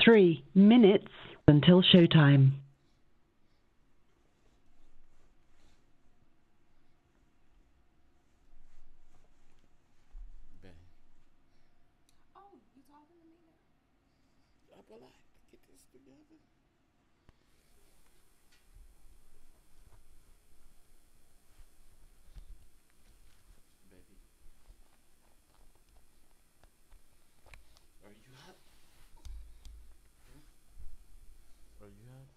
3 minutes until showtime. Oh, you talking to me now? But I get this together. Baby. Are you up? Are you up?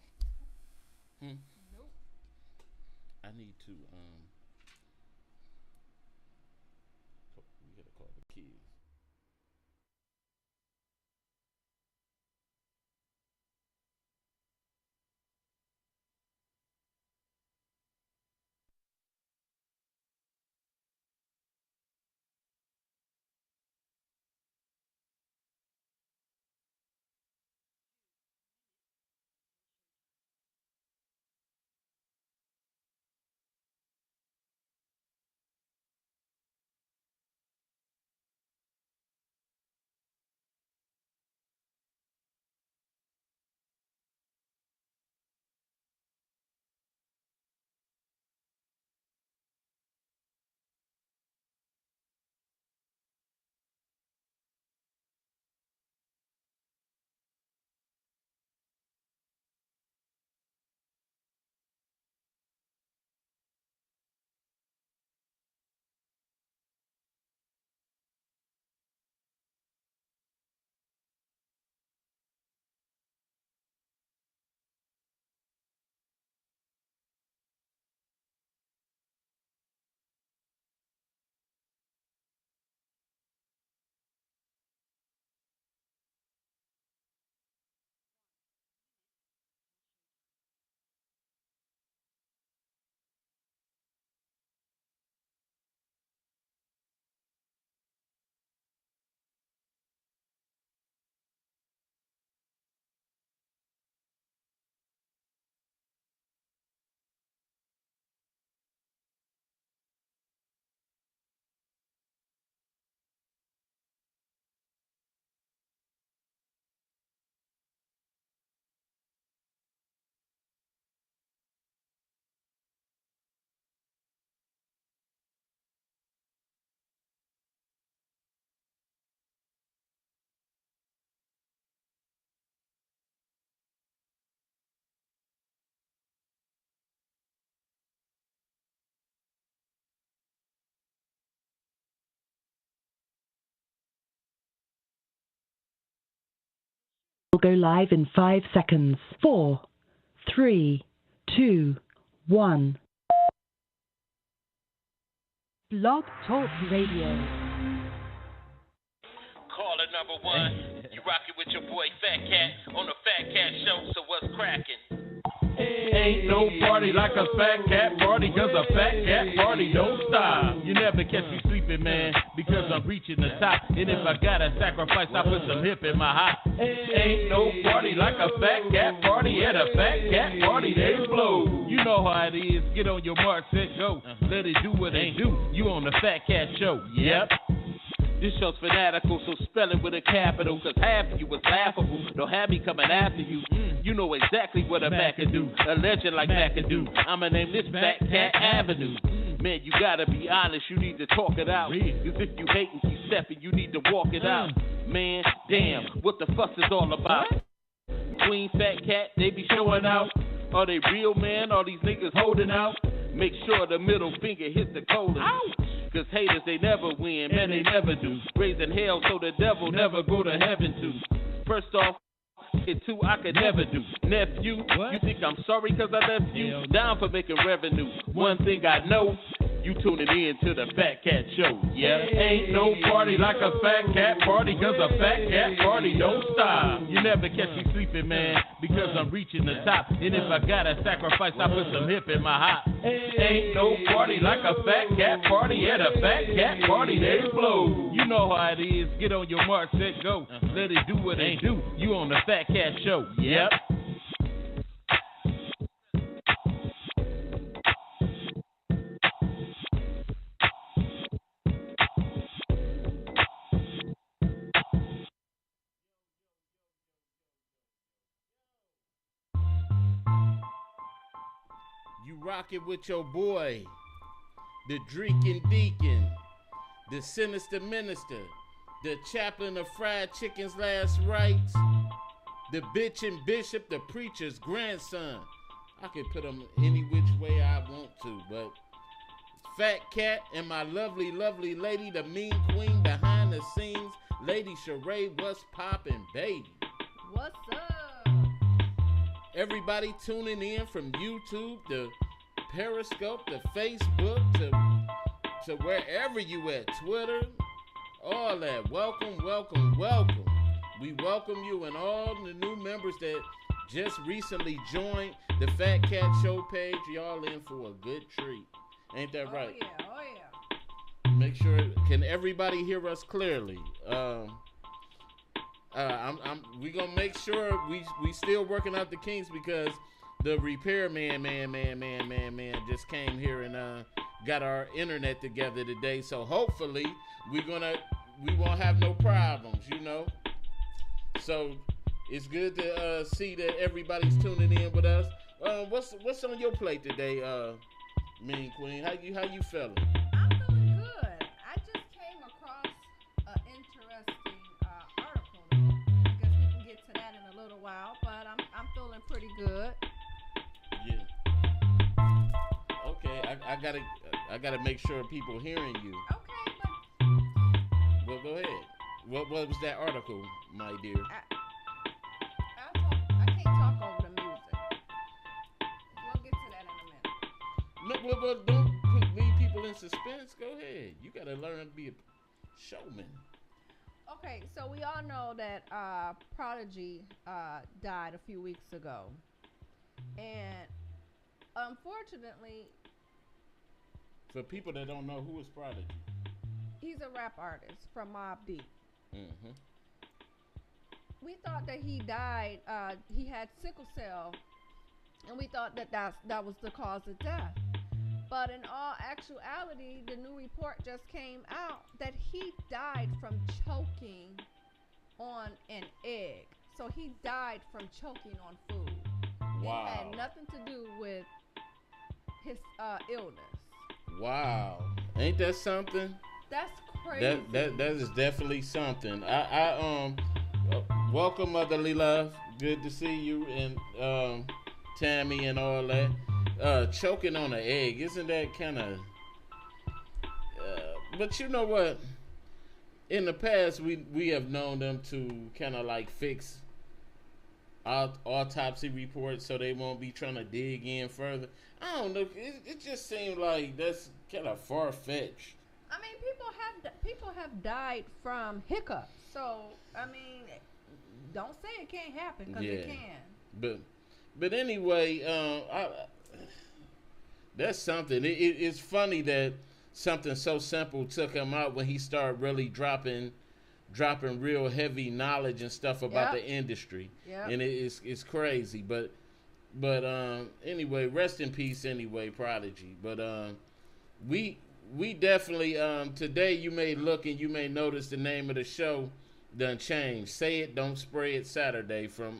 Nope. I need to we gotta call the kids. Will go live in 5 seconds. 4, 3, 2, 1. Blog Talk Radio. Caller number 1, you rockin' with your boy Fatcat on the Fatcat Show, so what's crackin'? Ain't no party like a fat cat party, cause a fat cat party don't stop. You never catch me sleeping, man, because I'm reaching the top. And if I gotta sacrifice, I put some hip in my hop. Ain't no party like a fat cat party. At a fat cat party, they blow. You know how it is. Get on your mark, set, go. Let it do what it do. You on the Fat Cat Show. Yep. This show's fanatical, so spell it with a capital, cause half of you was laughable. Don't have me coming after you. You know exactly what a Mac can do. A legend like Mac can do. I'ma name this Fat Cat Avenue. Man, you gotta be honest, you need to talk it out. Cause if you hate and keep stepping, you need to walk it out. Man, damn, what the fuss is all about? Queen Fat Cat, they be showing out. Are they real, man? Are these niggas holding out? Make sure the middle finger hits the colon. Cause haters, they never win, man, they never do. Raising hell so the devil never go to heaven too. First off, it too I could never do. Nephew, you think I'm sorry cause I left you? Down for making revenue. One thing I know, you tuning in to the Fat Cat Show. Yeah, ain't no party like a fat cat party, cause a fat cat party don't stop. You never catch me sleeping, man, because I'm reaching the top. And if I gotta sacrifice, I put some hip in my hop. Ain't no party like a fat cat party. At a fat cat party, they blow. You know how it is. Get on your mark, set, go. Let it do what they do. You on the Fat Cat Show. Yep. You rockin' with your boy, the Dreakin' Deacon, the Sinister Minister, the Chaplain of Fried Chicken's Last Rites, the Bitchin' Bishop, the Preacher's Grandson. I can put him any which way I want to, but Fat Cat and my lovely, lovely lady, the mean queen behind the scenes, Lady Sheree, what's poppin', baby? What's up? Everybody tuning in from YouTube, the Periscope, the Facebook, to wherever you at, Twitter, all that. Welcome, welcome, welcome. We welcome you and all the new members that just recently joined the Fatcat Show page. Y'all in for a good treat. Ain't that right? Oh yeah. Make sure, can everybody hear us clearly? We gonna make sure we still working out the kinks because the repairman just came here and got our internet together today. So hopefully we won't have no problems, you know. So it's good to see that everybody's tuning in with us. What's on your plate today, Mean Queen? How you feeling? I'm feeling good. I just came across an interesting article. I guess we can get to that in a little while, but I'm feeling pretty good. Yeah. Okay, I gotta make sure people hearing you. Okay, but Well, go ahead. What was that article, my dear? I can't talk over the music. We'll get to that in a minute. No, well, don't leave people in suspense. Go ahead. You gotta learn to be a showman. Okay, so we all know that Prodigy died a few weeks ago. And unfortunately, For people that don't know, who is Prodigy? he's a rap artist from Mobb Deep. Mm-hmm. We thought that he died, he had sickle cell, and we thought that was the cause of death. But in all actuality, the new report just came out that he died from choking on an egg. So he died from choking on food. Wow. It had nothing to do with his illness. Wow. Ain't that something? That's crazy. That is definitely something. I welcome Motherly Love. Good to see you and Tammy and all that. Choking on an egg, isn't that kind of? But you know what? In the past, we have known them to kind of like fix autopsy reports so they won't be trying to dig in further. I don't know. It just seemed like that's kind of far fetched. I mean, people have died from hiccups. So I mean, don't say it can't happen because it can. But anyway, that's something. It's funny that something so simple took him out when he started really dropping real heavy knowledge and stuff about the industry. Yep. And it's crazy. But anyway, rest in peace anyway, Prodigy. But we definitely today you may look and you may notice the name of the show done changed. Say It, Don't Spray It Saturday from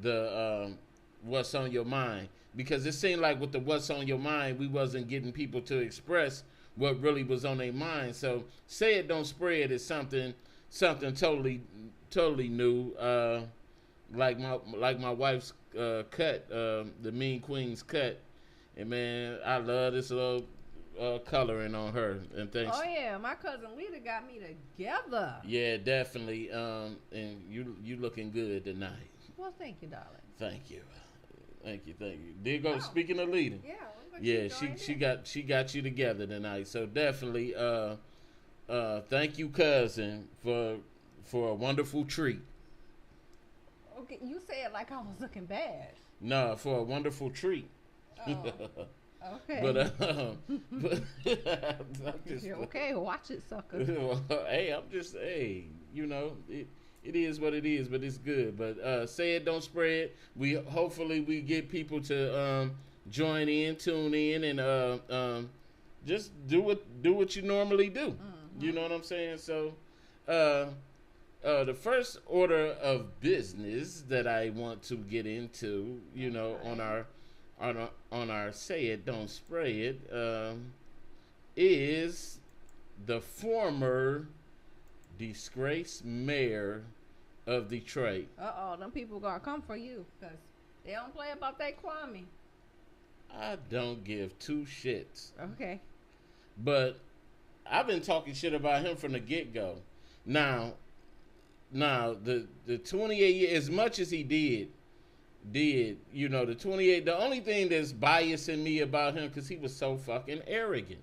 the What's on Your Mind, because it seemed like with the What's on Your Mind we wasn't getting people to express what really was on their mind. So Say It, Don't Spray It is something totally new, like my wife's cut, the Mean Queen's cut, and man, I love this little coloring on her, and thanks. Oh yeah, my cousin Lita got me together. Yeah, definitely. And you looking good tonight. Well, thank you, darling. Thank you. There you go. Speaking of Lita. Yeah. She got you together tonight. So definitely thank you, cousin, for a wonderful treat. Okay, you say it like I was looking bad. No, for a wonderful treat. Oh, okay. But I'm just, okay, watch it, sucker. hey, you know, it is what it is, but it's good. But Say It, Don't Spray It. Hopefully we get people to join in, tune in, and just do what you normally do. Mm-hmm. You know what I'm saying? So the first order of business that I want to get into, you know, on our on our Say It Don't Spray It is the former disgraced mayor of Detroit. Them people gonna come for you because they don't play about that Kwame. I don't give two shits. Okay. But I've been talking shit about him from the get-go. Now the 28 years, as much as he did, the 28, the only thing that's biasing me about him, because he was so fucking arrogant.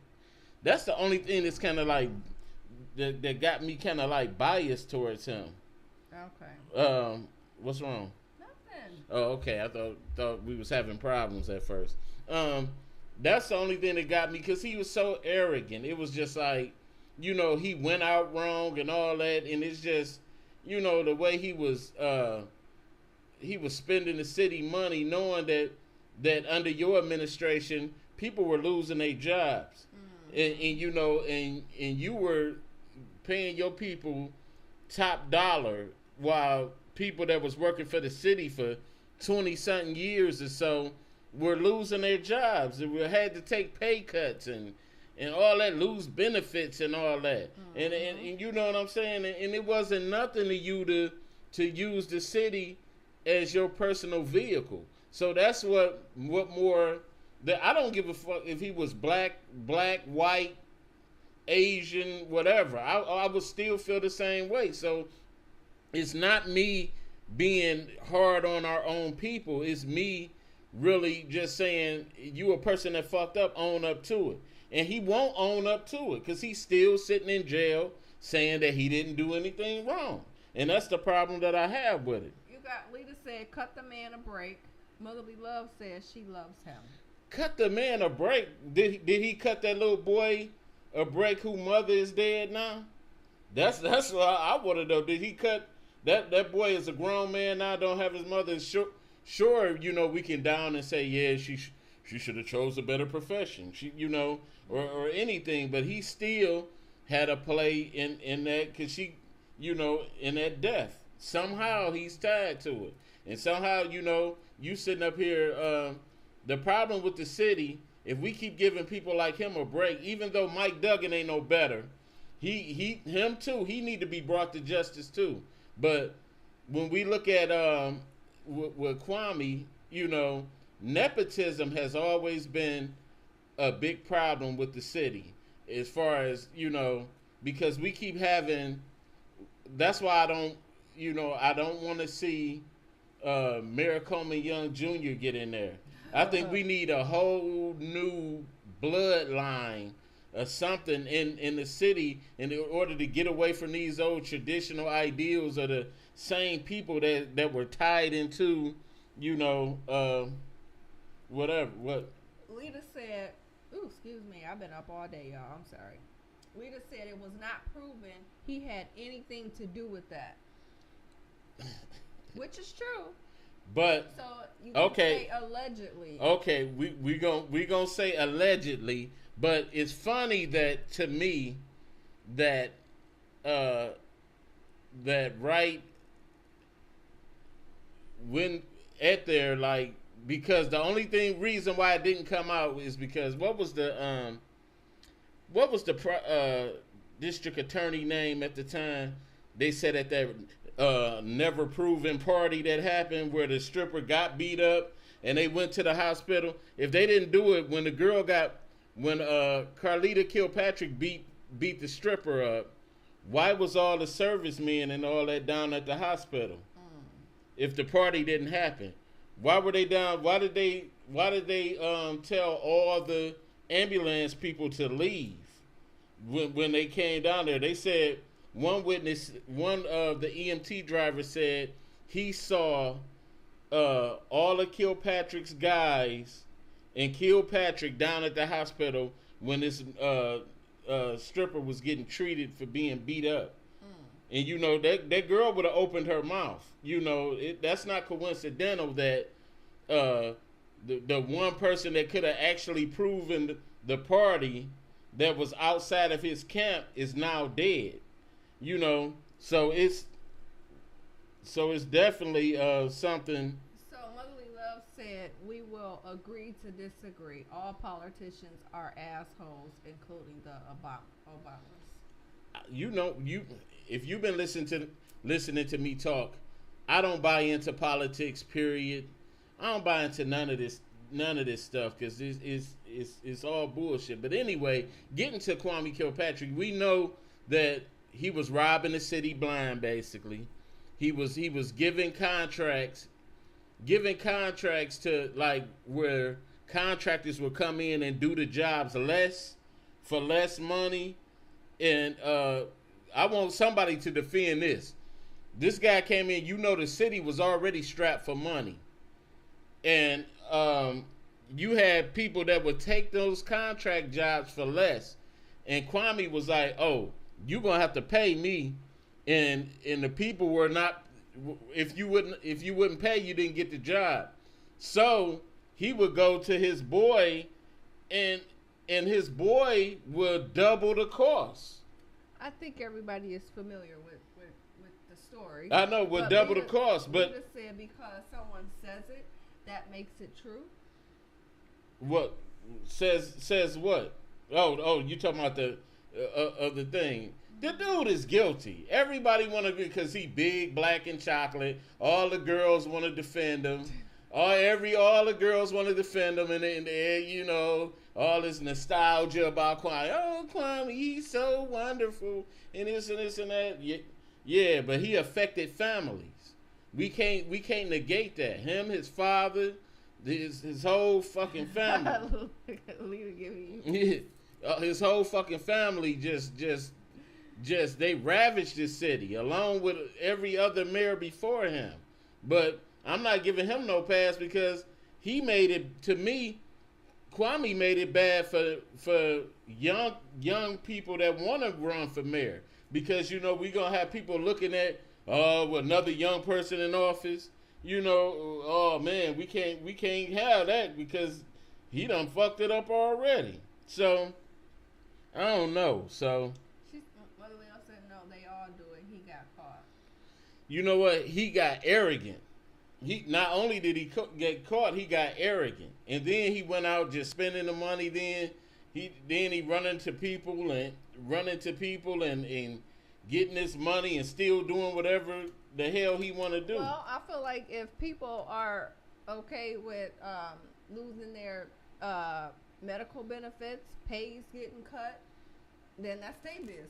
That's the only thing that's kind of like, that got me kind of like biased towards him. Okay. What's wrong? Nothing. Oh, okay. I thought we was having problems at first. That's the only thing that got me, because he was so arrogant. It was just like, he went out wrong and all that, and it's just, the way he was spending the city money, knowing that under your administration, people were losing their jobs, and you were paying your people top dollar, while people that was working for the city for 20-something years or so were losing their jobs, and we had to take pay cuts and all that, lose benefits and all that. And you know what I'm saying? And it wasn't nothing to you to use the city as your personal vehicle. So that's what more, that I don't give a fuck if he was black, white, Asian, whatever. I would still feel the same way. So it's not me being hard on our own people. It's me really just saying, you a person that fucked up, own up to it. And he won't own up to it because he's still sitting in jail saying that he didn't do anything wrong. And that's the problem that I have with it. You got Lita said, cut the man a break. Motherly Love says she loves him. Cut the man a break? Did he cut that little boy a break whose mother is dead now? That's what I want to know. Did he cut that boy is a grown man now, don't have his mother? Sure, we can down and say, yeah, she should have chose a better profession. Or anything, but he still had a play in that, because she, in that death. Somehow he's tied to it. And somehow, you sitting up here, the problem with the city, if we keep giving people like him a break, even though Mike Duggan ain't no better, him too, he need to be brought to justice too. But when we look at with Kwame, nepotism has always been a big problem with the city, as far as, because we keep having, that's why I don't want to see Mayor Coleman Young Jr. get in there. I think we need a whole new bloodline or something in the city in order to get away from these old traditional ideals of the same people that were tied into, whatever. What? Lita said, ooh, excuse me, I've been up all day, y'all. I'm sorry. Lita said it was not proven he had anything to do with that. Which is true. But so you can say allegedly. Okay, we gonna say allegedly, but it's funny that to me that right when at there, like, because the only reason why it didn't come out is because what was the district attorney name at the time? They said at that never proven party that happened where the stripper got beat up and they went to the hospital. If they didn't do it when Carlita Kilpatrick beat the stripper up, why was all the servicemen and all that down at the hospital? If the party didn't happen, why were they down? Why did they tell all the ambulance people to leave when they came down there? They said one of the EMT drivers said he saw all of Kilpatrick's guys and Kilpatrick down at the hospital when this stripper was getting treated for being beat up. And that girl would have opened her mouth. That's not coincidental that the one person that could have actually proven the party that was outside of his camp is now dead. So it's definitely something. So Motherly Love said, we will agree to disagree. All politicians are assholes, including the Obamas. You know, if you've been listening to me talk, I don't buy into politics. Period. I don't buy into none of this stuff because it's all bullshit. But anyway, getting to Kwame Kilpatrick, we know that he was robbing the city blind. Basically, he was giving contracts to like where contractors would come in and do the jobs for less money. And I want somebody to defend this. This guy came in, you know, the city was already strapped for money. And you had people that would take those contract jobs for less. And Kwame was like, oh, you're going to have to pay me. And the people were not, if you wouldn't pay, you didn't get the job. So he would go to his boy and his boy would double the cost. I think everybody is familiar with the story. I know, would double the cost, but Lita said because someone says it, that makes it true. What says what? Oh, you talking about the other thing? The dude is guilty. Everybody want to because he big, black, and chocolate. All the girls want to defend him. All the girls want to defend him, and you know all this nostalgia about Kwame. Oh, Kwame, he's so wonderful, and this and that. Yeah, but he affected families. We can't negate that. Him, his father, his whole fucking family. His whole fucking family just they ravaged this city along with every other mayor before him. But I'm not giving him no pass because he made it, to me, Kwame made it bad for young people that want to run for mayor. Because, you know, we're going to have people looking at, another young person in office. You know, oh man, we can't have that because he done fucked it up already. So, I don't know. So, said no, they all do it. He got caught. You know what? He got arrogant. He not only did he get caught, he got arrogant, and then he went out just spending the money. Then he run into people and getting this money and still doing whatever the hell he want to do. Well, I feel like if people are okay with losing their medical benefits, pays getting cut, then that's their business.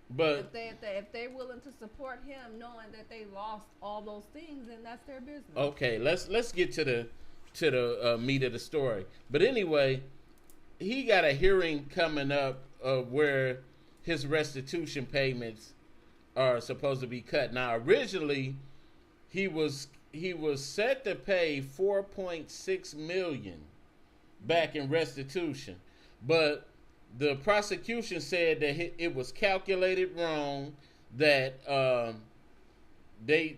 But if they're willing to support him, knowing that they lost all those things, then that's their business. Okay, let's get to the meat of the story. But anyway, he got a hearing coming up where his restitution payments are supposed to be cut. Now, originally, he was set to pay $4.6 million back in restitution, but the prosecution said that it was calculated wrong. That they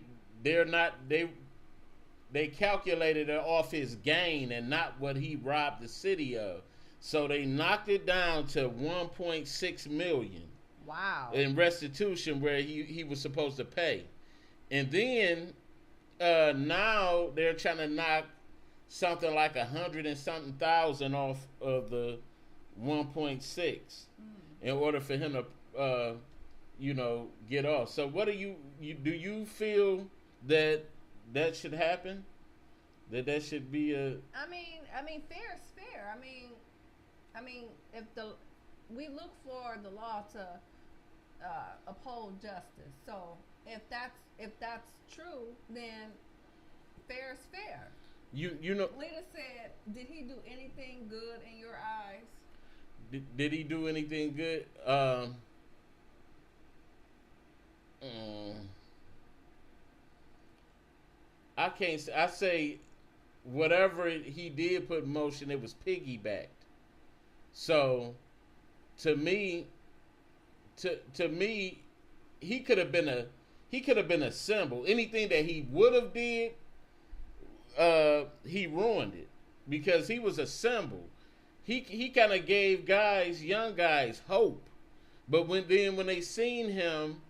calculated it off his gain and not what he robbed the city of. So they knocked it down to $1.6 million. Wow. In restitution where he was supposed to pay. And then now they're trying to knock something like 100 and something thousand off of the 1.6 in order for him to get off. So what do you feel that should happen? That should be a I mean fair is fair. I mean if we look for the law to uphold justice. So if that's true, then fair is fair. You know, Lita said, did he do anything good in your eyes? Did he do anything good? I can't say. I say whatever he did put in motion, it was piggybacked. So to me, he could have been a symbol. Anything that he would have did, he ruined it because he was a symbol. He kind of gave young guys hope, but when they seen him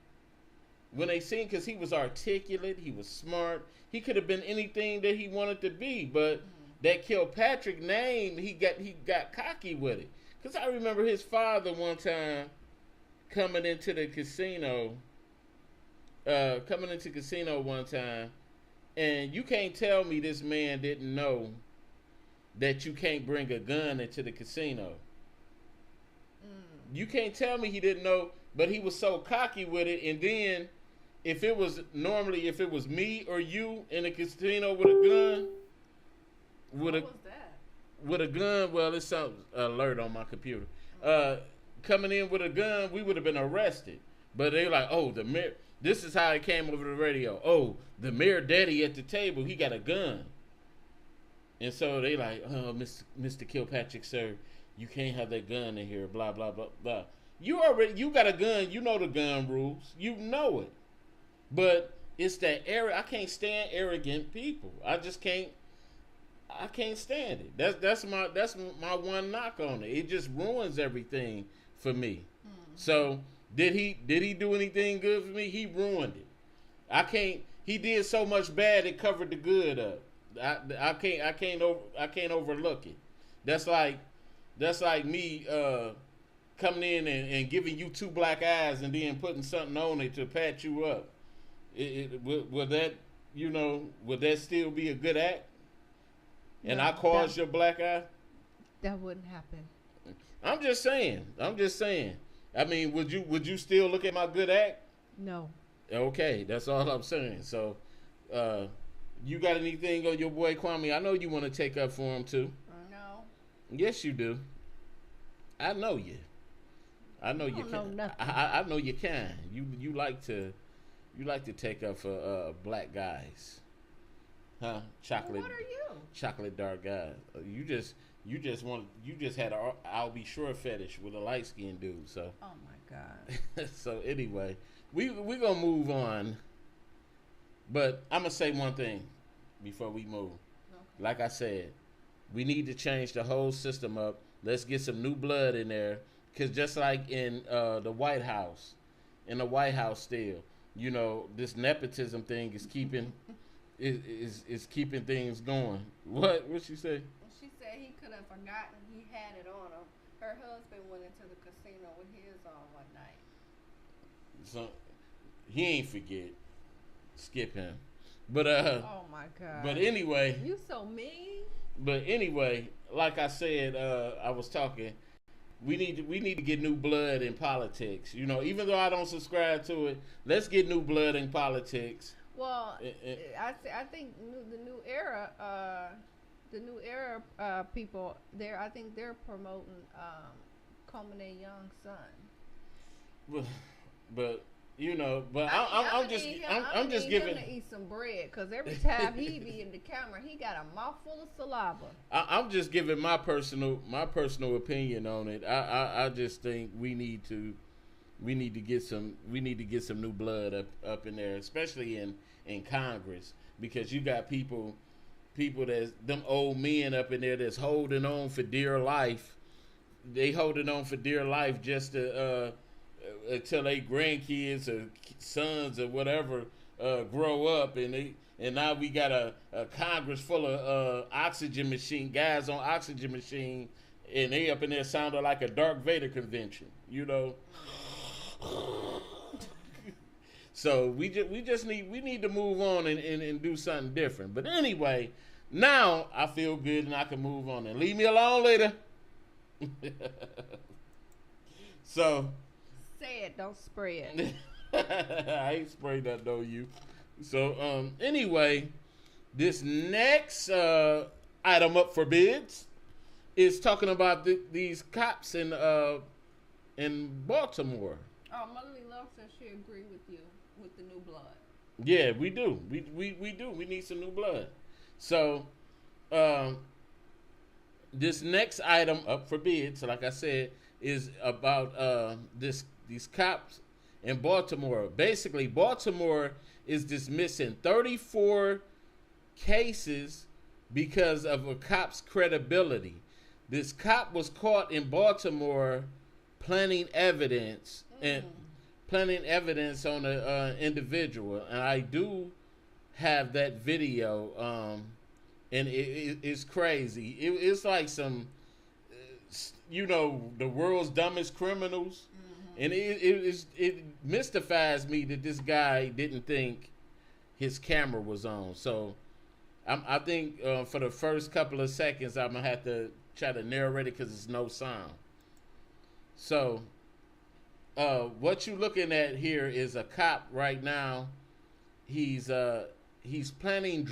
when they seen, because he was articulate, he was smart, he could have been anything that he wanted to be, but that Kilpatrick name, he got cocky with it. Because I remember his father one time coming into casino one time, and you can't tell me this man didn't know that you can't bring a gun into the casino. You can't tell me he didn't know, but he was so cocky with it. And then if it was me or you in a casino with a gun, What was that? With a gun, well, it's some alert on my computer. Coming in with a gun, we would have been arrested. But they were like, oh, the mayor, this is how it came over the radio. Oh, the mayor daddy at the table, he got a gun. And so they like, oh, Mr. Kilpatrick, sir, you can't have that gun in here, blah, blah, blah, blah. You got a gun, you know the gun rules. You know it. But it's that I can't stand arrogant people. I can't stand it. That's my one knock on it. It just ruins everything for me. So did he do anything good for me? He ruined it. He did so much bad it covered the good up. I can't overlook it. That's like me coming in and giving you 2 black eyes and then putting something on it to pat you up. Would that still be a good act? And No, I caused your black eye? That wouldn't happen. I'm just saying. I mean, would you still look at my good act? No. Okay, that's all I'm saying. So, you got anything on your boy Kwame? I know you want to take up for him too. No. Yes, you do. I know you. I know you can. I know you can. You like to take up for black guys, huh? Chocolate. Well, what are you? Chocolate dark guys. You just had a I'll be sure fetish with a light skinned dude. So. Oh my God. So anyway, we gonna move on. But I'm gonna say one thing before we move. Okay. Like I said, we need to change the whole system up. Let's get some new blood in there. Because just like in the White House, still, this nepotism thing is keeping is keeping things going. What she say? She said he could have forgotten he had it on him. Her husband went into the casino with his on one night. So he ain't forget. Skip him. But oh my God. But anyway. You so mean. But anyway, like I said, I was talking. We need to get new blood in politics. Even though I don't subscribe to it, let's get new blood in politics. Well, I think the new era people there. I think they're promoting Coleman Young's son. But I'm just giving him to eat some bread, because every time he be in the camera, he got a mouthful of saliva. I'm just giving my personal opinion on it. I just think we need to get some new blood up in there, especially in Congress, because you got people that's them old men up in there that's holding on for dear life. They holding on for dear life just to until they grandkids or sons or whatever grow up, and now we got a Congress full of oxygen machine guys on oxygen machine, and they up in there sounding like a Darth Vader convention, So we need to move on and do something different. But anyway, now I feel good and I can move on and leave me alone later. So. Say it, don't spray it. I ain't sprayed that though, you. So anyway, this next item up for bids is talking about these cops in Baltimore. Oh, Motherly Love says she agreed with you with the new blood. Yeah, we do. We do. We need some new blood. So this next item up for bids, like I said, is about these cops in Baltimore. Basically, Baltimore is dismissing 34 cases because of a cop's credibility. This cop was caught in Baltimore planting evidence planting evidence on an individual, and I do have that video, and it's crazy. It's like some, the world's dumbest criminals, and it mystifies me that this guy didn't think his camera was on. So I think for the first couple of seconds, I'm gonna have to try to narrate it because there's no sound. So what you're looking at here is a cop right now. He's planting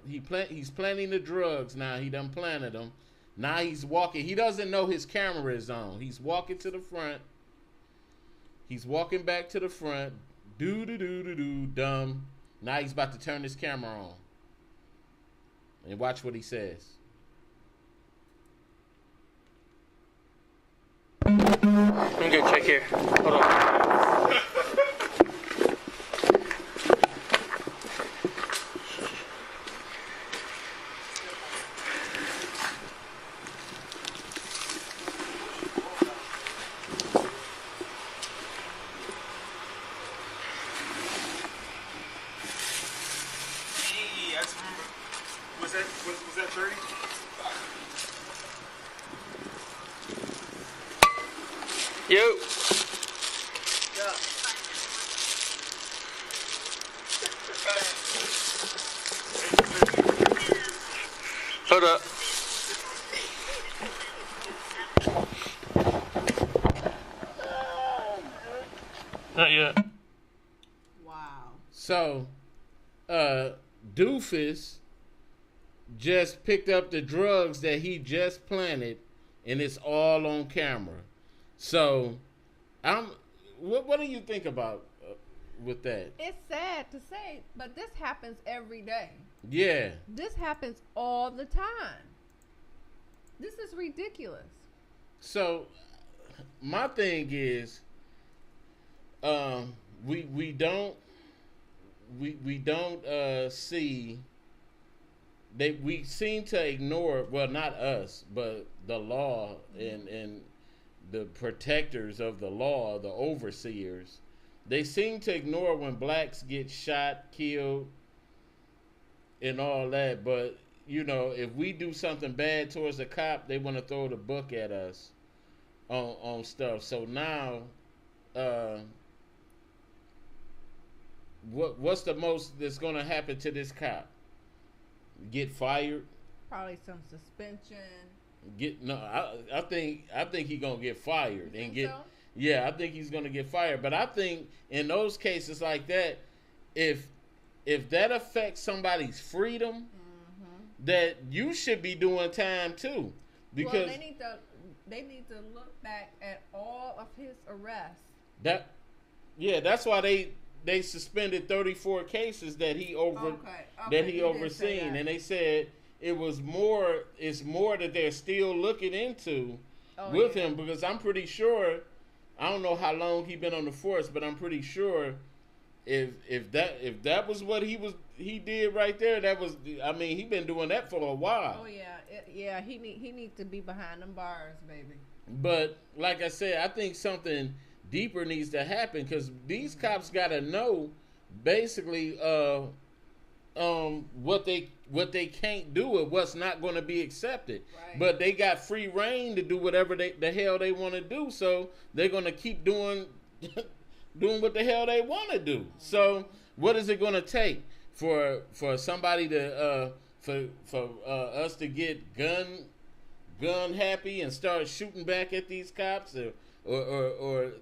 he's planting the drugs now. He done planted them. Now he's walking. He doesn't know his camera is on. He's walking to the front. He's walking back to the front. Dumb. Now he's about to turn his camera on. And watch what he says. I'm gonna check here. Hold on. I just remember. Was that 30? Yo. Yeah. Hold up. Not yet. Wow. So, Doofus just picked up the drugs that he just planted, and it's all on camera. So, what do you think about with that? It's sad to say, but this happens every day. Yeah. This happens all the time. This is ridiculous. So, my thing is, we don't see. We seem to ignore, well, not us, but the law and the protectors of the law, the overseers. They seem to ignore when blacks get shot, killed, and all that. But, if we do something bad towards a cop, they want to throw the book at us on stuff. So now, what's the most that's going to happen to this cop? Get fired? Probably some suspension. I think he's gonna get fired and get. So? Yeah, I think he's gonna get fired. But I think in those cases like that, if that affects somebody's freedom, that you should be doing time too. Because they need to look back at all of his arrests. That's why they suspended 34 cases that he overseen, and they said it's more that they're still looking into with him, because I'm pretty sure, I don't know how long he been on the force, but I'm pretty sure if that was what he did right there, he been doing that for a while. Oh yeah, he needs to be behind them bars, baby. But like I said, I think something deeper needs to happen, because these cops got to know basically what they can't do and what's not going to be accepted. Right. But they got free reign to do whatever the hell they want to do, so they're going to keep doing what the hell they want to do. So what is it going to take for somebody to for us to get gun happy and start shooting back at these cops, or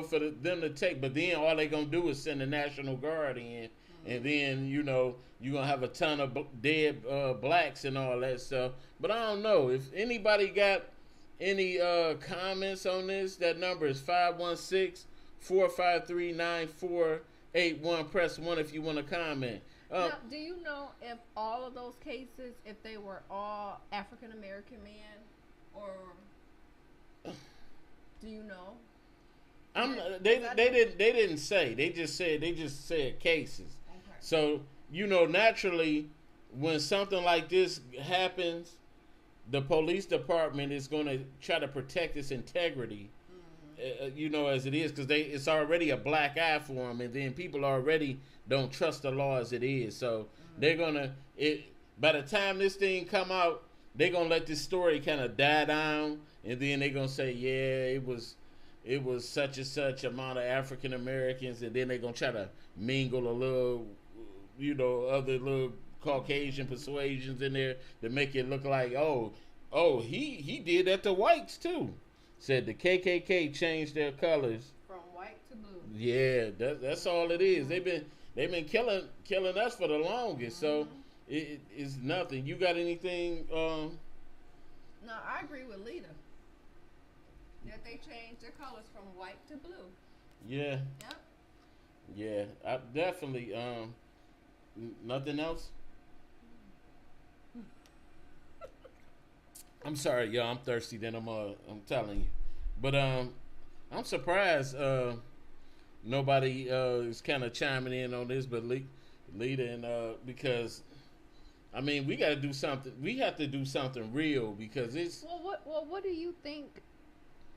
for them to take? But then all they gonna do is send the National Guard in, and then you're gonna have a ton of dead blacks and all that stuff. But I don't know if anybody got any comments on this. That number is 516-453-9481. Press 1 if you want to comment. Now, do you know if all of those cases, if they were all African American men, or do you know? They didn't say. They just said cases. Okay. So naturally, when something like this happens, the police department is going to try to protect its integrity you know, as it is, because it's already a black eye for them, and then people already don't trust the law as it is. So they're gonna by the time this thing come out, they're gonna let this story kind of die down, and then they're gonna say, yeah, it was such and such amount of African Americans, and then they're gonna try to mingle a little, you know, other little Caucasian persuasions in there to make it look like, oh, he did that to whites too. Said the KKK changed their colors From white to blue. Yeah, that's all it is. They've been killing us for the longest. So it's nothing. You got anything? No, I agree with Lita. That they changed their colors from white to blue. Yeah. Yep. Yeah, I definitely. Nothing else. I'm sorry, y'all. I'm thirsty. Then I'm telling you, but I'm surprised nobody is kind of chiming in on this, but Lita and because I mean we got to do something. We have to do something real because it's. Well, what do you think?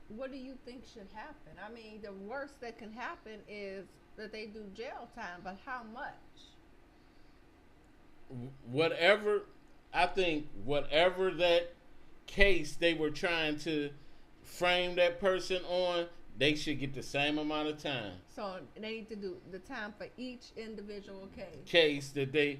What do you think should happen? I mean, the worst that can happen is that they do jail time, but how much? Whatever, I think whatever that case they were trying to frame that person on, they should get the same amount of time. So they need to do the time for each individual case that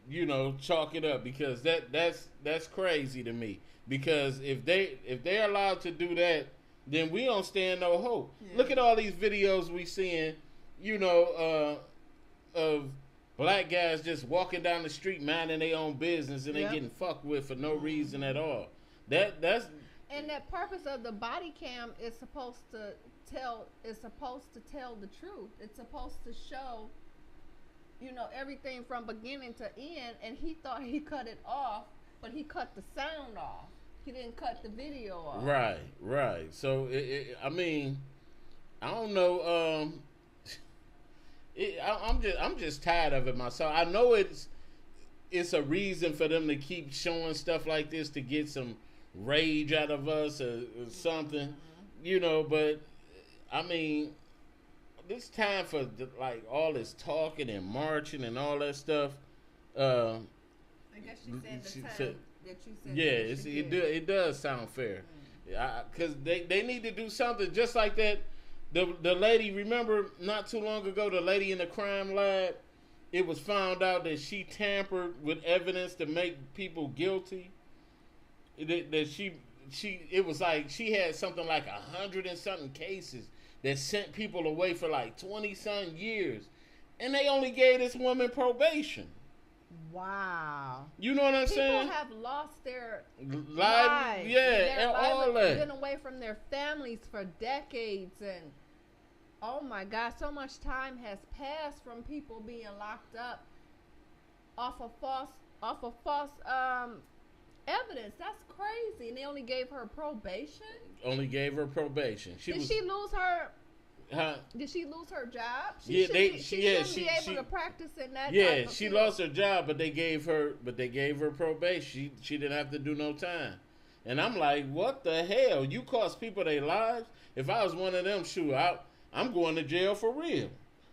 you know, chalk it up, because that's crazy to me. Because if they're allowed to do that, then we don't stand no hope. Yeah. Look at all these videos we seeing, you know, of black guys just walking down the street minding their own business, and they getting fucked with for no reason at all. That's and that purpose of the body cam is supposed to tell the truth. It's supposed to show, you know, everything from beginning to end. And he thought he cut it off, but he cut the sound off. He didn't cut the video off. Right. So I mean, I don't know. I'm just tired of it myself. I know it's a reason for them to keep showing stuff like this to get some rage out of us or something, you know. But I mean, it's time for like all this talking and marching and all that stuff. I guess she said the time that you said. Yeah, it does sound fair, because they need to do something just like that. The lady, remember not too long ago, the lady in the crime lab, it was found out that she tampered with evidence to make people guilty. That it was like she had something like 100 and something cases that sent people away for like 20-something years, and they only gave this woman probation. Wow. You know what I'm saying? People have lost their lives. Yeah, and all that. Been away from their families for decades, and oh my God, so much time has passed from people being locked up off of false evidence. That's crazy. And they only gave her probation. Did she lose her? Did she lose her job? She shouldn't be able to practice in that. Yeah, she lost her job, but they gave her probation. She didn't have to do no time. And I'm like, what the hell? You cost people their lives. If I was one of them, shoot, I'm going to jail for real,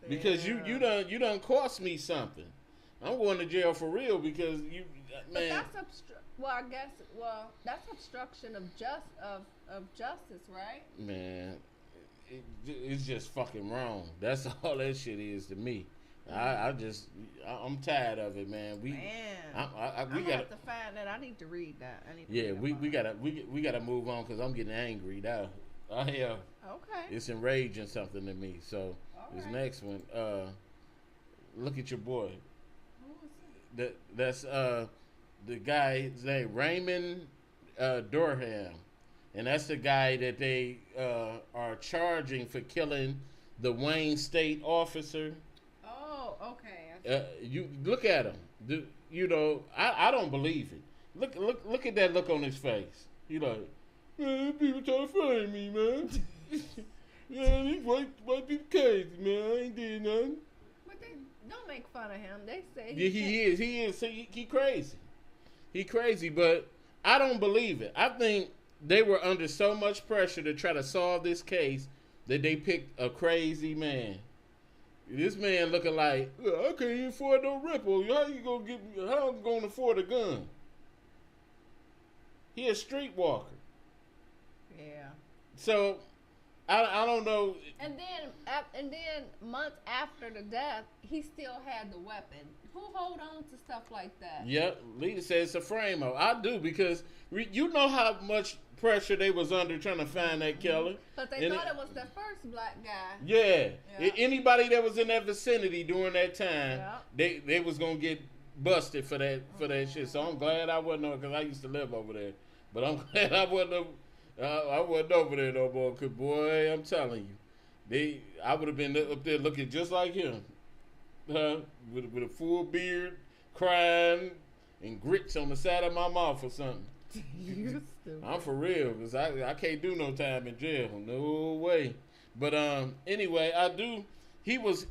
because you done cost me something. I'm going to jail for real because you, man. But that's obstruction of justice, right? Man. It's just fucking wrong. That's all that shit is to me. I'm tired of it, man. We have to find that. I need to read that. We gotta move on because I'm getting angry now. Okay. It's enraging something to me. So this next one, look at your boy. Who is he? That's the guy. His name Raymond Durham. And that's the guy that they are charging for killing the Wayne State officer. Oh, okay. You look at him. You know, I don't believe it. Look at that look on his face. You like, man, people trying to find me, man. Yeah, these white people crazy, man. I ain't did nothing. But they don't make fun of him. They say he is. He crazy. He crazy, but I don't believe it. I think they were under so much pressure to try to solve this case that they picked a crazy man. This man looking like, I can't even afford no ripple. How you gonna get? How I'm gonna afford a gun? He a streetwalker. Yeah. So I don't know. And then months after the death, he still had the weapon. Who hold on to stuff like that? Yep, Lita says it's a frame up. I do, because you know how much pressure they was under trying to find that killer. But they thought it was the first black guy. Yeah. Anybody that was in that vicinity during that time, they was gonna get busted for that shit. So I'm glad I wasn't on, because I used to live over there. But I'm glad I wasn't over there no more. Cause boy, I'm telling you, I would have been up there looking just like him, with a full beard, crying, and grits on the side of my mouth or something. You stupid. I'm for real, because I can't do no time in jail. No way. But anyway, I do. He was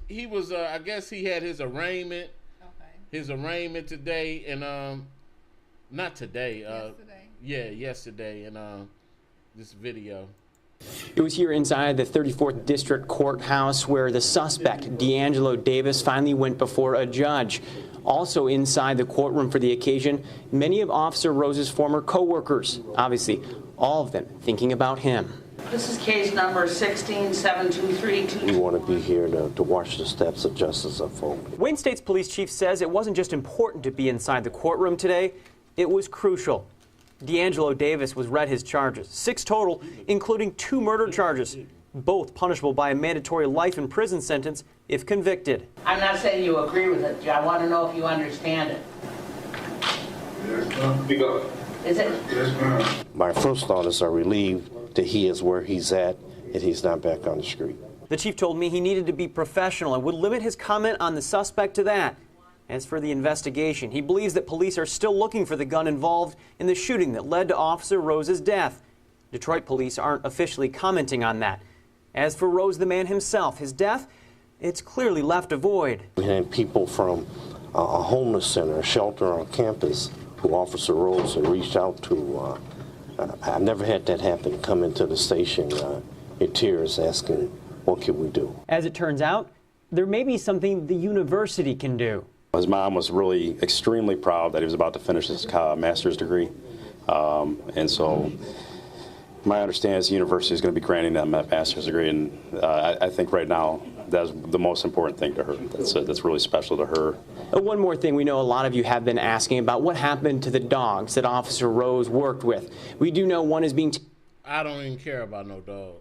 I guess he had his arraignment. Okay. His arraignment today, and not today. Yesterday. Yeah, yesterday, and this video. It was here inside the 34th District Courthouse where the suspect, D'Angelo Davis, finally went before a judge. Also inside the courtroom for the occasion, many of Officer Rose's former co-workers, obviously all of them thinking about him. This is case number 16-723. We want to be here to watch the steps of justice unfold. Wayne State's police chief says it wasn't just important to be inside the courtroom today, it was crucial. D'Angelo Davis was read his charges, 6 total, including 2 murder charges, both punishable by a mandatory life in prison sentence if convicted. I'm not saying you agree with it. I want to know if you understand it. Is it? Yes, ma'am. My first thought is I'm relieved that he is where he's at and he's not back on the street. The chief told me he needed to be professional and would limit his comment on the suspect to that. As for the investigation, he believes that police are still looking for the gun involved in the shooting that led to Officer Rose's death. Detroit police aren't officially commenting on that. As for Rose, the man himself, his death, it's clearly left a void. We had people from a homeless center, a shelter on campus, who Officer Rose had reached out to. I never had that happen, come into the station in tears asking, what can we do? As it turns out, there may be something the university can do. His mom was really extremely proud that he was about to finish his master's degree. And so my understanding is the university is going to be granting them that master's degree. And I think right now that's the most important thing to her. That's really special to her. One more thing we know a lot of you have been asking about: what happened to the dogs that Officer Rose worked with? We do know one is being... I don't even care about no dogs.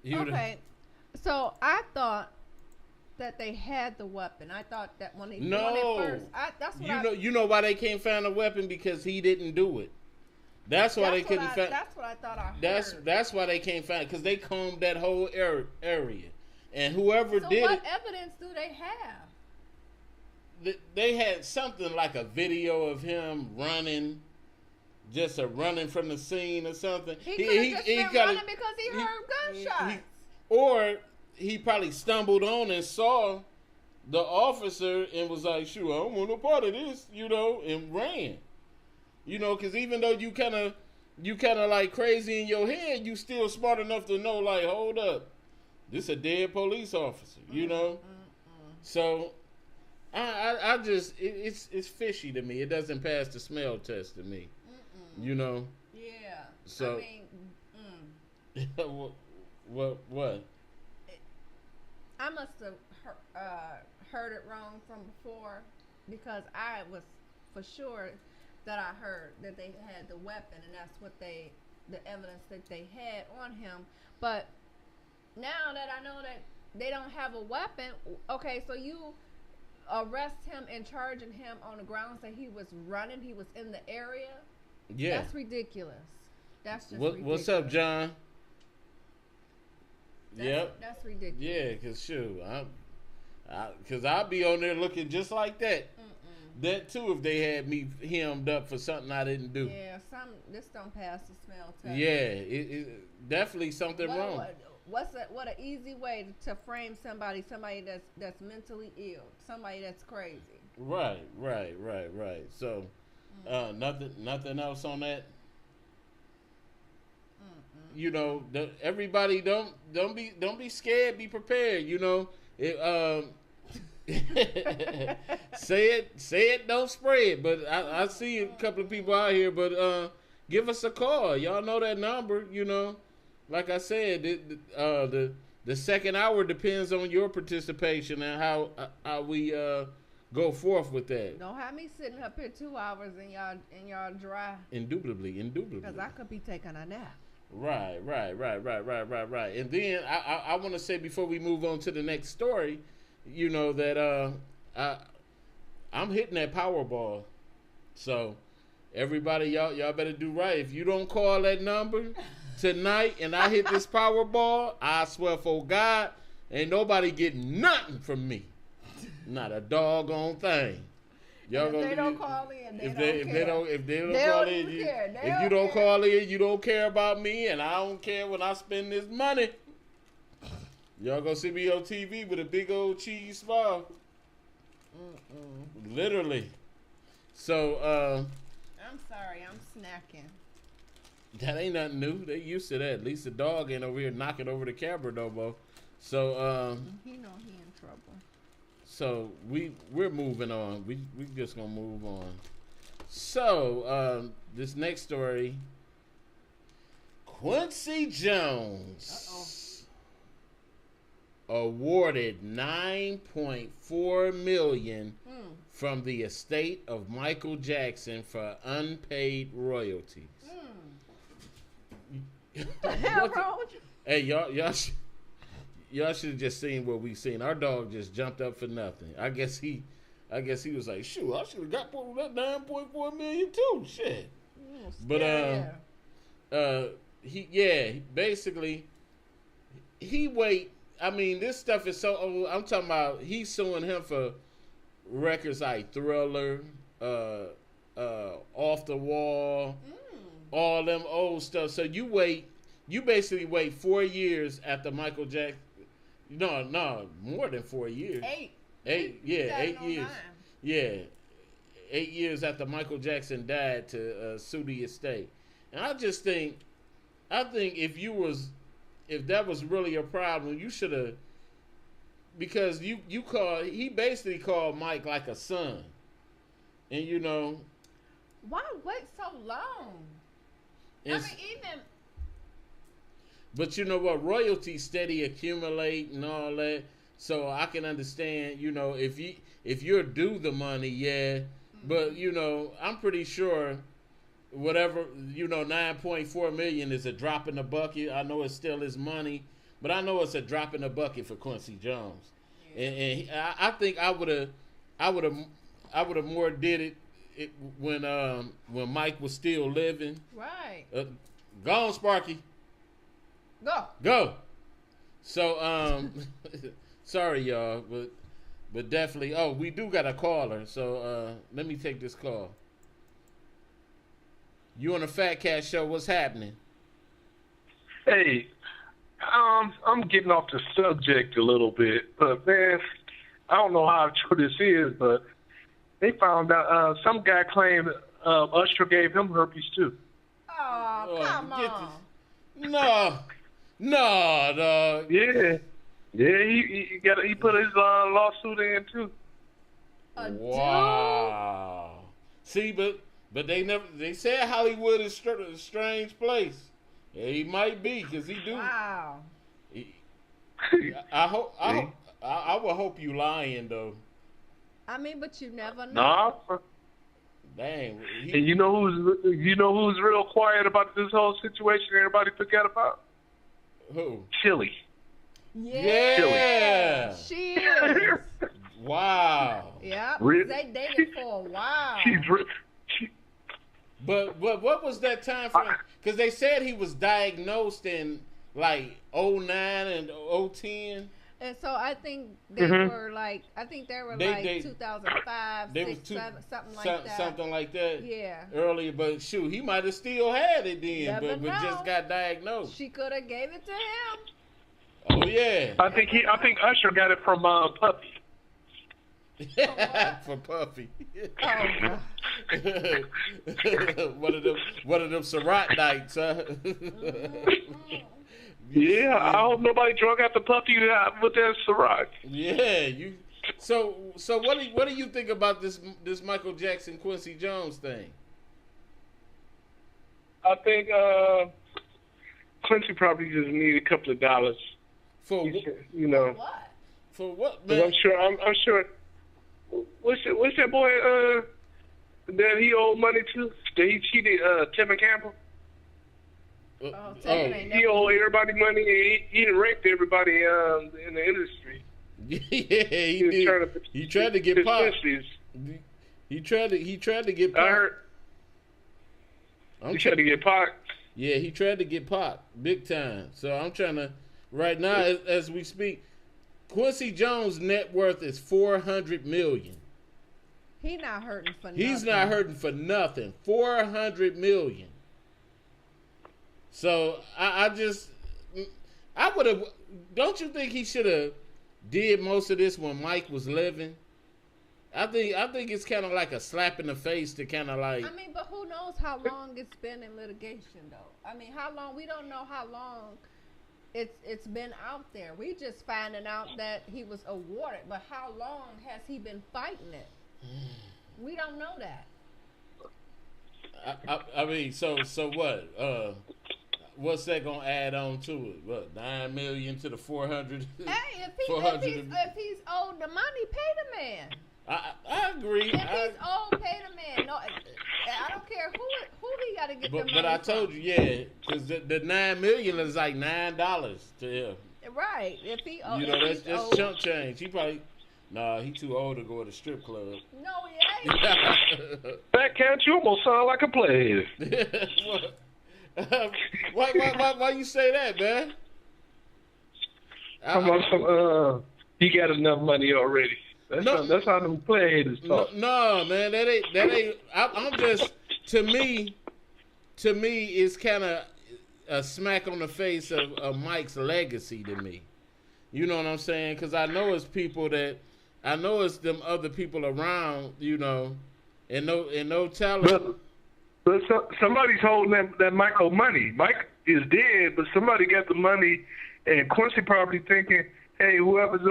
Okay, so I thought that they had the weapon. I thought that when they no, done it first, that's what you know why they can't find a weapon? Because he didn't do it. That's why they couldn't find. That's what I thought I heard. That's why they can't find it, because they combed that whole area, and whoever did what it. What evidence do they have? They had something like a video of him running, just running from the scene or something. He been running because he heard gunshots. Or he probably stumbled on and saw the officer and was like, shoot, I don't want no part of this, and ran. Because even though you kind of like crazy in your head, you still smart enough to know, like, hold up, this a dead police officer, So I just, it's fishy to me. It doesn't pass the smell test to me, Yeah. So, what? I must have heard it wrong from before, because I was for sure that I heard that they had the weapon, and that's what the evidence that they had on him. But now that I know that they don't have a weapon, okay, so you arrest him and charging him on the grounds that he was running, he was in the area. Yeah, that's ridiculous. That's just ridiculous. What's up, John? That's ridiculous. Yeah, because shoot, because I'll be on there looking just like that. That too, if they had me hemmed up for something I didn't do. Yeah, this don't pass the smell test. Yeah, it definitely something wrong. What an easy way to frame somebody that's mentally ill, somebody that's crazy. Right. So, nothing else on that. you know, everybody don't be scared. Be prepared. You know, say it, don't spread. But I see a couple of people out here. But give us a call. Y'all know that number. You know, like I said, the second hour depends on your participation and how we go forth with that. Don't have me sitting up here 2 hours and y'all dry. Indubitably. Because I could be taking a nap. Right. And then I want to say before we move on to the next story, you know that I'm hitting that Powerball. So everybody, y'all better do right. If you don't call that number tonight and I hit this Powerball, I swear for God, ain't nobody getting nothing from me. Not a doggone thing. Y'all if they don't call in, if they don't call in, if you don't call in, you don't care about me, and I don't care when I spend this money. Y'all gonna see me on TV with a big old cheese smile. Literally. So I'm sorry, I'm snacking. That ain't nothing new. They used to that. At least the dog ain't over here knocking over the camera no more. So he know he in trouble. So we're moving on. We just gonna move on. So this next story, Quincy Jones awarded $9.4 million from the estate of Michael Jackson for unpaid royalties. The hell wrong with you? Hey, y'all should have just seen what we seen. Our dog just jumped up for nothing. I guess he was like, shoot, I should have got that $9.4 million too. Shit. But he basically he wait. I mean, this stuff is so old. I'm talking about he's suing him for records like Thriller, Off the Wall, all them old stuff. So you basically wait 4 years after Michael Jackson. No, more than 4 years. 8 years. Yeah, 8 years after Michael Jackson died to sue the estate. And I think if that was really a problem, you should have, because he basically called Mike like a son. And you know, why wait so long? But you know what? Royalties steady accumulate and all that. So I can understand, you know, if you're due the money, yeah. But, you know, I'm pretty sure whatever, you know, $9.4 million is a drop in the bucket. I know it still is money, but I know it's a drop in the bucket for Quincy Jones. Yeah. And I think I would have more did it when Mike was still living. Right. Go on, Sparky. Go. So, sorry, y'all, but definitely. Oh, we do got a caller. So, let me take this call. You on the Fatcat Show? What's happening? Hey, I'm getting off the subject a little bit, but man, I don't know how true this is, but they found out some guy claimed Usher gave him herpes too. Oh, come on. No, dog. Yeah, he put his lawsuit in too. Wow. See, but they said Hollywood is a strange place. Yeah, he might be, because he do. Wow. I would hope you lying though. I mean, but you never know. Nah. Dang. And you know who's real quiet about this whole situation? Everybody forget about. Who? Chili. Yeah. She is. Wow. Yeah. They dated for a while. But what was that time frame? Because they said he was diagnosed in like 09 and 010. And so I think they were like, 2005, 6, 7, something like that. Yeah. Earlier, but shoot, he might have still had it then, but just got diagnosed. She could have gave it to him. Oh yeah. I think Usher got it from Puffy. For Puffy. Oh, one of them Ciroc nights, huh? Yeah, I hope nobody drunk out the puppy with that Ciroc. Yeah, you. So what do you think about this Michael Jackson Quincy Jones thing? I think Quincy probably just need a couple of dollars. For you know. What? For what, man? I'm sure. What's that boy that he owed money to? That he cheated Tevin Campbell? He owed everybody money. He raped everybody in the industry. Yeah, he did. He tried to get popped. He tried to get popped. I heard. He tried to get popped. Yeah, he tried to get popped big time. So I'm trying to right now as we speak. Quincy Jones' net worth is $400 million. He's not hurting for nothing. He's not hurting for nothing. $400 million. So I would have. Don't you think he should have did most of this when Mike was living? I think it's kind of like a slap in the face to kind of like. I mean, but who knows how long it's been in litigation, though? I mean, how long? We don't know how long it's been out there. We just finding out that he was awarded, but how long has he been fighting it? We don't know that. I mean, so what? What's that gonna add on to it? What, $9 million to the 400? Hey, if he's owed the money, pay the man. I agree. If he's old, pay the man. No, I don't care who he got to get the money But I from. told you, yeah, because the $9 million is like $9 to him. Right. If he owed, you know, that's chump change. He probably, he too old to go to the strip club. No, he ain't. Fatcat, you almost sound like a player. Why you say that, man? He got enough money already. That's how them player haters talk. No, man, that ain't. I'm just to me, it's kind of a smack on the face of Mike's legacy to me. You know what I'm saying? Because I know it's them other people around, you know, and no talent. But somebody's holding that Michael money. Mike is dead, but somebody got the money, and Quincy probably thinking, hey, whoever's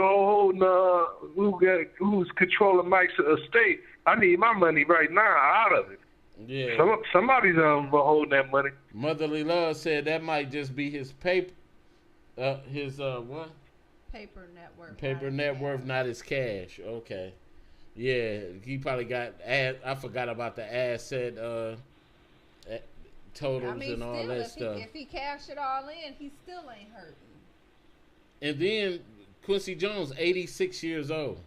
who's controlling Mike's estate, I need my money right now out of it. Yeah. Somebody's holding that money. Motherly Love said that might just be his paper, what? Paper net worth. Paper net worth, not his cash. Okay. Yeah, he probably got. I forgot about the asset totals and all that stuff. If he cashed it all in, he still ain't hurting. And then Quincy Jones, 86 years old.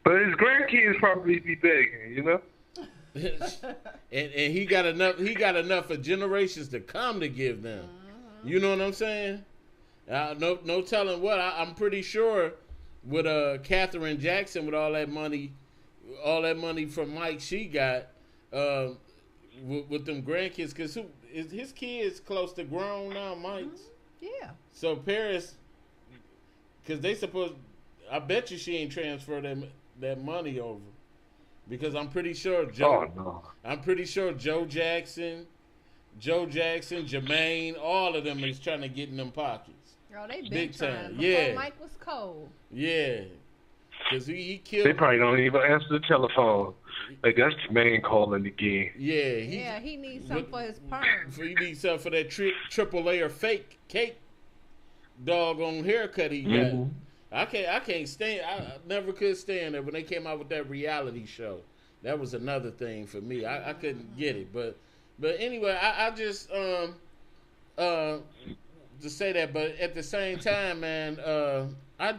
But his grandkids probably be begging, you know. and he got enough for generations to come to give them. You know what I'm saying? No telling what. I'm pretty sure with Katherine Jackson, with all that money from Mike she got with them grandkids, because his kids close to grown now, Mike's. Yeah. So Paris, because they supposed, I bet you she ain't transferred that money over, because I'm pretty sure I'm pretty sure Joe Jackson, Jermaine, all of them is trying to get in them pockets. Oh, they big time. Before Mike was cold. Yeah. Because he killed. They probably don't even answer the telephone. Like, that's Jermaine calling again. Yeah. He needs something for his perm. He needs something for that triple layer fake cake doggone haircut he got. I can't stand. I never could stand it when they came out with that reality show. That was another thing for me. I couldn't get it. But anyway, I just to say that. But at the same time, man, I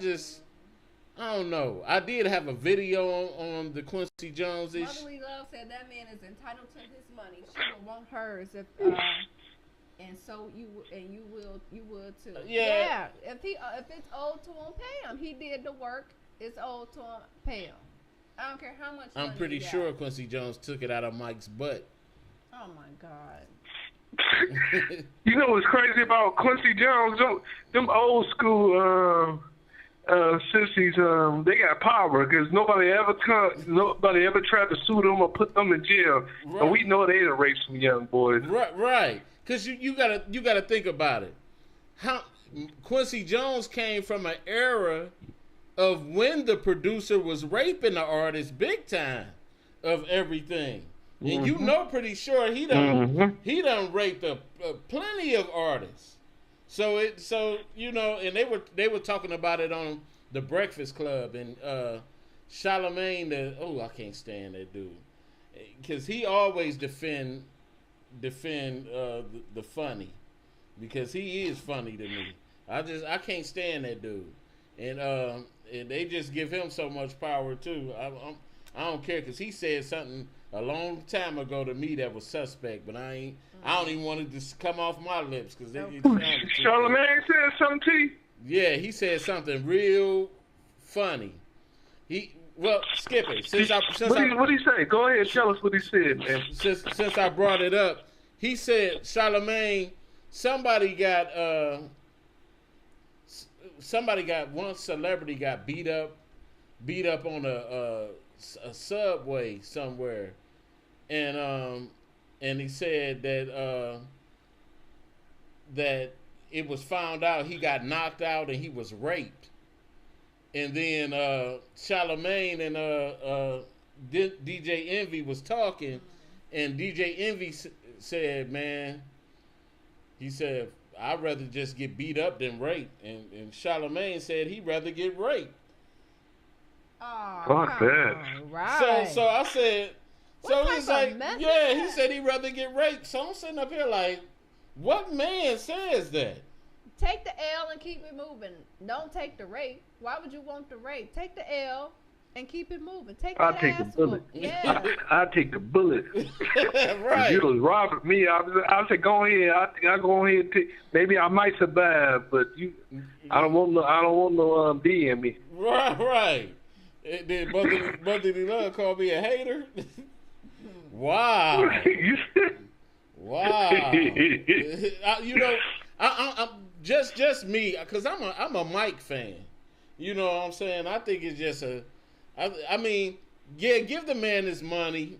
don't know. I did have a video on the Quincy Jones issue. Motherly Love said that man is entitled to his money. She will want hers if, and so you would too. Yeah. If it's owed to him, pay him. He did the work. It's owed to him. Pay him. I don't care how much. I'm pretty sure Quincy Jones took it out of Mike's butt. Oh my God. You know what's crazy about Quincy Jones? Them old school sissies, they got power because nobody ever tried to sue them or put them in jail. Right. And we know they done raped some young boys. Right. Because you gotta think about it. How Quincy Jones came from an era of when the producer was raping the artist big time of everything. And you know pretty sure he done raped plenty of artists. So you know, and they were talking about it on the Breakfast Club, and Charlamagne, I can't stand that dude, because he always defend the funny, because he is funny to me. I can't stand that dude, and they just give him so much power too. I don't care, because he said something a long time ago to me that was suspect, but I don't even want it to come off my lips, because Charlamagne said something to you? Yeah, he said something real funny. Skip it. What did he say? Go ahead, tell us what he said, man. Since I brought it up, he said Charlamagne, one celebrity got beat up on a subway somewhere, and he said that it was found out he got knocked out and he was raped, and then Charlamagne and DJ Envy was talking, and DJ Envy said, "Man," he said, "I'd rather just get beat up than raped," and Charlamagne said he'd rather get raped. Fuck that. Right. So I said, it's like, yeah, he said he'd rather get raped. So I'm sitting up here like, what man says that? Take the L and keep it moving. Don't take the rape. Why would you want the rape? Take the L and keep it moving. I'll take the bullet. Yeah. I'll take the bullet. Right. If you was robbing me, I'll say, go ahead. I'll go ahead and take. Maybe I might survive, but I don't want no D in me. Right. Did Brotherly Love call me a hater? Wow. Wow. I'm just me, because I'm a Mike fan. You know what I'm saying? I think it's just I mean, yeah, give the man his money.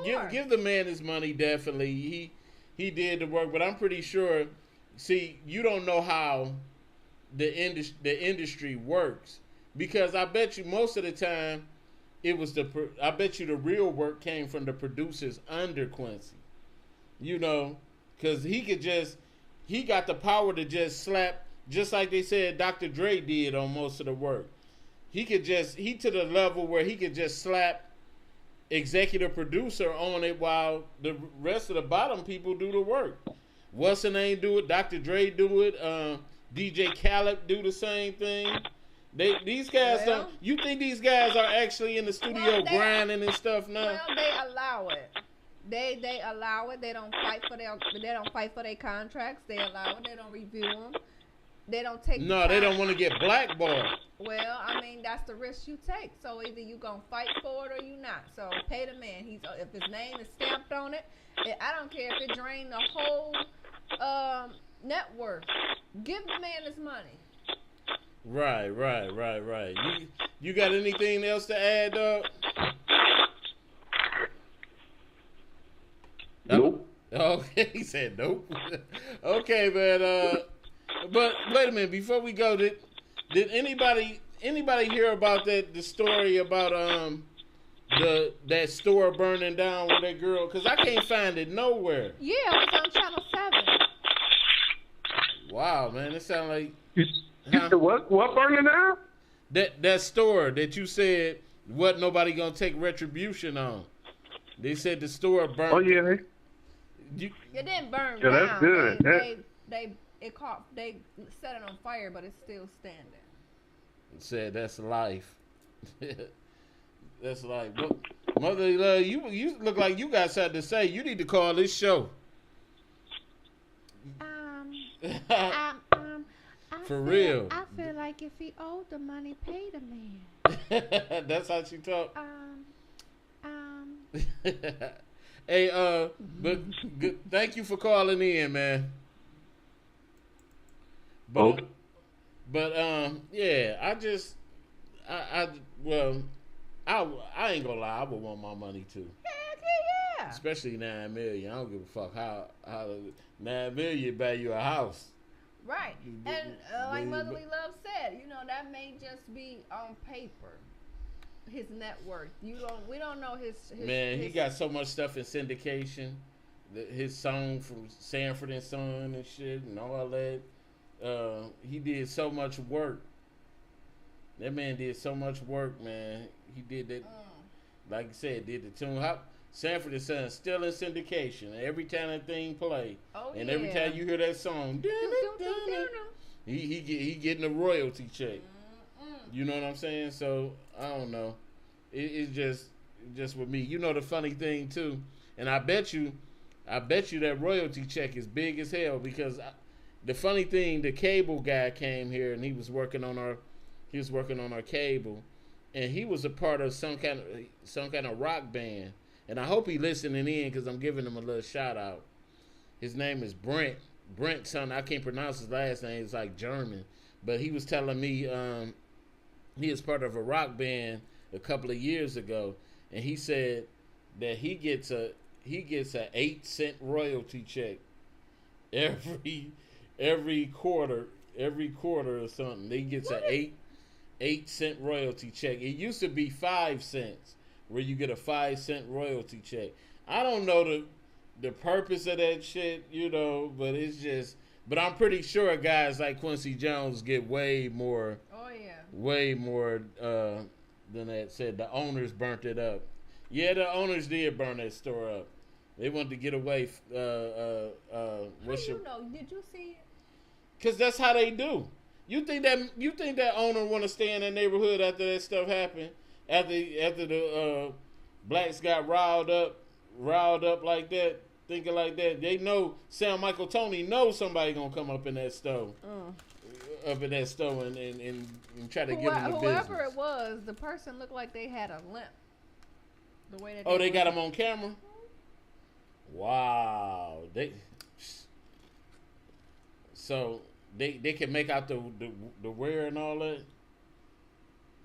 Give the man his money, definitely. He did the work, but I'm pretty sure, see, you don't know how the industry works. Because I bet you most of the time, I bet you the real work came from the producers under Quincy. You know, because he got the power to just slap, just like they said Dr. Dre did on most of the work. He to the level where he could just slap executive producer on it while the rest of the bottom people do the work. What's the name do it? Dr. Dre do it. DJ Khaled do the same thing. These guys don't. You think these guys are actually in the studio grinding and stuff now? Well, they allow it. They allow it. They don't fight for their contracts. They allow it. They don't review them. They don't take. No, they don't want to get blackballed. Well, I mean, that's the risk you take. So either you gonna fight for it or you not. So pay the man. If his name is stamped on it, I don't care if it drained the whole net worth. Give the man his money. Right. You got anything else to add, dog? Nope. Okay, he said nope. Okay, man. But wait a minute. Before we go, did anybody hear about the story about that store burning down with that girl? Because I can't find it nowhere. Yeah, it was on Channel 7. Wow, man, it sounds like. What burning down? That store that you said wasn't nobody gonna take retribution on. They said the store burned. Oh yeah. It didn't burn down. That's good. They set it on fire, but it's still standing. It said that's life. That's life. Motherly Love, you look like you got something to say. You need to call this show. For real. I feel like if he owed the money, pay the man. That's how she talk. Hey, but thank you for calling in, man. But But yeah, I ain't gonna lie, I would want my money too. Heck yeah. Especially $9 million. I don't give a fuck how $9 million buy you a house. Right. And like Motherly Love said, that may just be on paper. His net worth. We don't know his man, he got so much stuff in syndication. His song from Sanford and Son and shit and all that. He did so much work. That man did so much work, man. He did that, like I said, did the tune. Sanford and Son still in syndication. Every time that thing play, every time you hear that song, he getting a royalty check. You know what I'm saying? So I don't know. It's just with me. The funny thing too, and I bet you that royalty check is big as hell because the funny thing, the cable guy came here and he was working on our cable, and he was a part of some kind of rock band. And I hope he listening in because I'm giving him a little shout out. His name is Brent. Brent, son, I can't pronounce his last name. It's like German. But he was telling me he is part of a rock band a couple of years ago, and he said that he gets a 8-cent royalty check every quarter or something. He gets a 8-cent royalty check. It used to be 5 cents, where you get a 5-cent royalty check. I don't know the purpose of that shit, but it's just. But I'm pretty sure guys like Quincy Jones get way more. Oh yeah. Way more than that. Said the owners burnt it up. Yeah, the owners did burn that store up. They wanted to get away. How you know? Did you see it? Cause that's how they do. You think that owner want to stay in that neighborhood after that stuff happened? After the blacks got riled up like that, thinking like that, they know Sam Michael Tony knows somebody gonna come up in that store, and try to give him the business. Whoever it was, the person looked like they had a limp. The way that they got him on camera. Wow, so they can make out the wear and all that.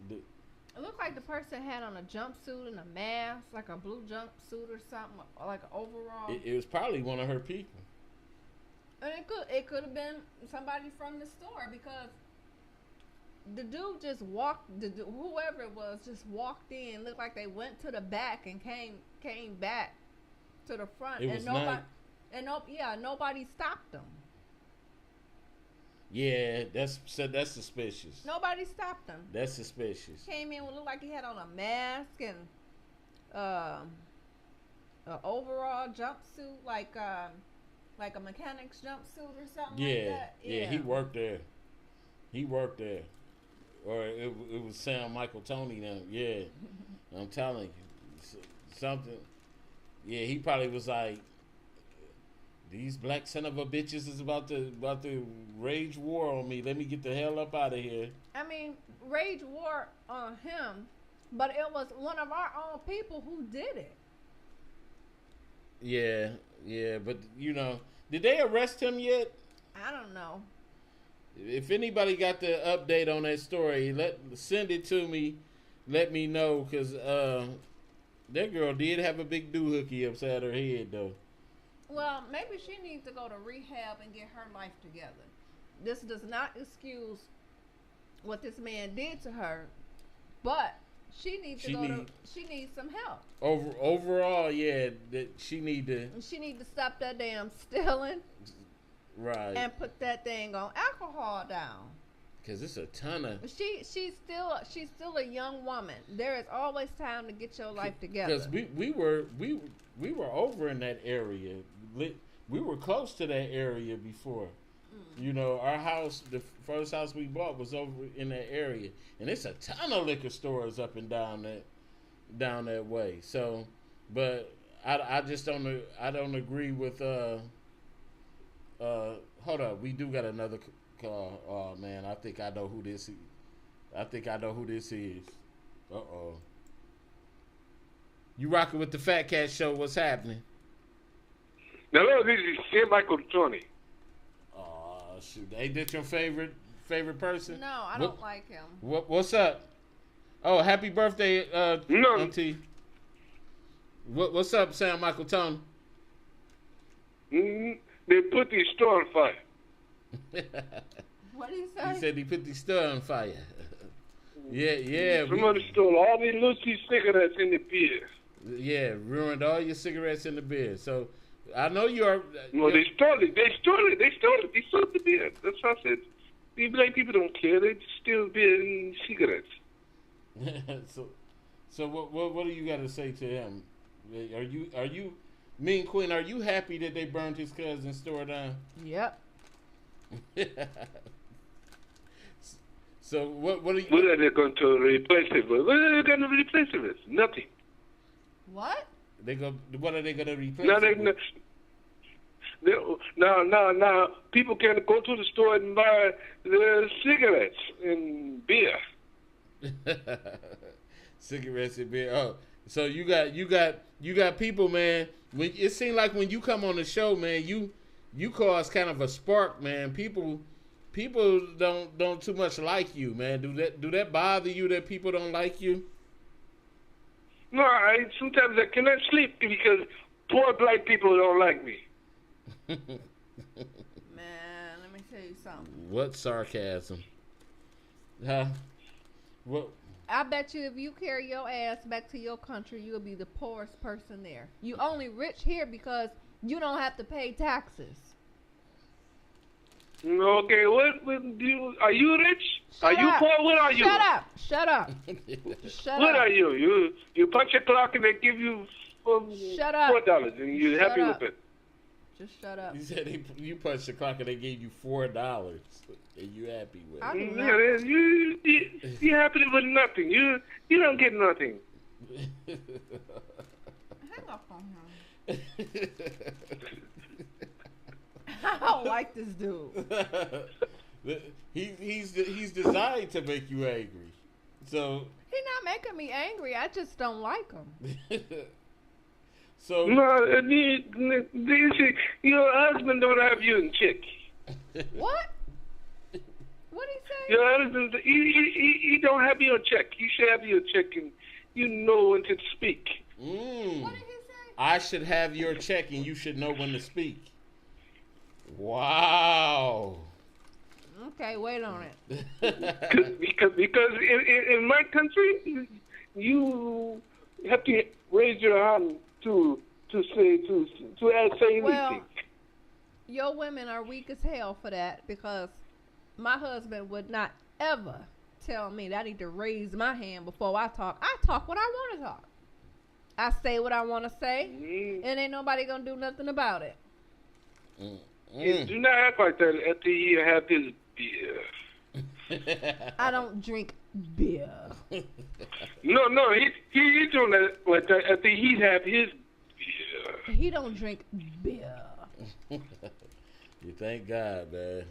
It looked like the person had on a jumpsuit and a mask, like a blue jumpsuit or something, like an overall. It was probably one of her people. And it could have been somebody from the store because the dude just walked. Whoever it was just walked in. Looked like they went to the back and came back to the front. It was nobody stopped them. Yeah, that's suspicious. Nobody stopped him. That's suspicious. Came in, looked like he had on a mask and an overall jumpsuit, like a mechanic's jumpsuit or something like that. Yeah, he worked there. Or it was Sam Michael Tony now. Yeah, I'm telling you, something. Yeah, he probably was like, these black son of a bitches is about to rage war on me. Let me get the hell up out of here. I mean, rage war on him, but it was one of our own people who did it. Yeah, but did they arrest him yet? I don't know. If anybody got the update on that story, send it to me. Let me know, because that girl did have a big doohickey upside her head, though. Well, maybe she needs to go to rehab and get her life together. This does not excuse what this man did to her, but she needs to she needs some help. Overall, yeah, that she need to stop that damn stealing. Right. And put that thing on alcohol down. Cause it's a ton of. She's still a young woman. There is always time to get your life together. Cause we were over in that area. We were close to that area before. Our house, the first house we bought, was over in that area, and it's a ton of liquor stores up and down that way. So, but I just don't. I don't agree with. Hold up, we do got another call. Oh man, I think I know who this is. Uh-oh. You rocking with the Fatcat Show? What's happening? Hello, this is Sam Michael Tony. Oh shoot, ain't that your favorite favorite person? No, I don't like him. What's up? Oh, happy birthday, Auntie. What's up, Sam Michael Tone? They put the store on fire. What did he say? He said he put the store on fire. Yeah. Somebody stole all the Lucy cigarettes in the beer. Yeah, ruined all your cigarettes in the beer. So I know you are. No, they stole it. They stole the beer. That's what I said. The black people don't care. They steal beer and cigarettes. So what do you got to say to him? Are you Mean Queen? Are you happy that they burned his cousin's store down? Yep. So what are you? What are they going to replace it with? What are they going to replace it with? Nothing. What? What are they going to replace it with? Now, people can go to the store and buy the cigarettes and beer. Cigarettes and beer. Oh, so you got people, man. When it seems like when you come on the show, man, you cause kind of a spark, man. People don't too much like you, man. Do that bother you that people don't like you? No, sometimes I cannot sleep because poor black people don't like me. Man, let me tell you something. What sarcasm? Huh? What? I bet you if you carry your ass back to your country, you'll be the poorest person there. You only rich here because you don't have to pay taxes. Okay, are you rich? Are you poor? What are you? Shut up. What are you? You punch a clock and they give you $4 and you're happy with it. Just shut up. You said you punched the clock and they gave you $4 and you happy with it. Yeah, you happy with nothing. You don't get nothing. Hang up on him. I don't like this dude. He's designed to make you angry. So he's not making me angry. I just don't like him. So no, your husband don't have you in check. What? What did he say? Your husband, he don't have you in check. He should have you in check, and you know when to speak. What did he say? I should have your check, and you should know when to speak. Wow. Okay, wait on it. because in my country, you have to raise your hand to say anything. Well, your women are weak as hell for that because my husband would not ever tell me that I need to raise my hand before I talk. I talk what I want to talk. I say what I want to say, and ain't nobody gonna do nothing about it. Do not act like that after you have his beer. I don't drink beer. No, he doing that like that after he have his beer. He don't drink beer. You thank God, man.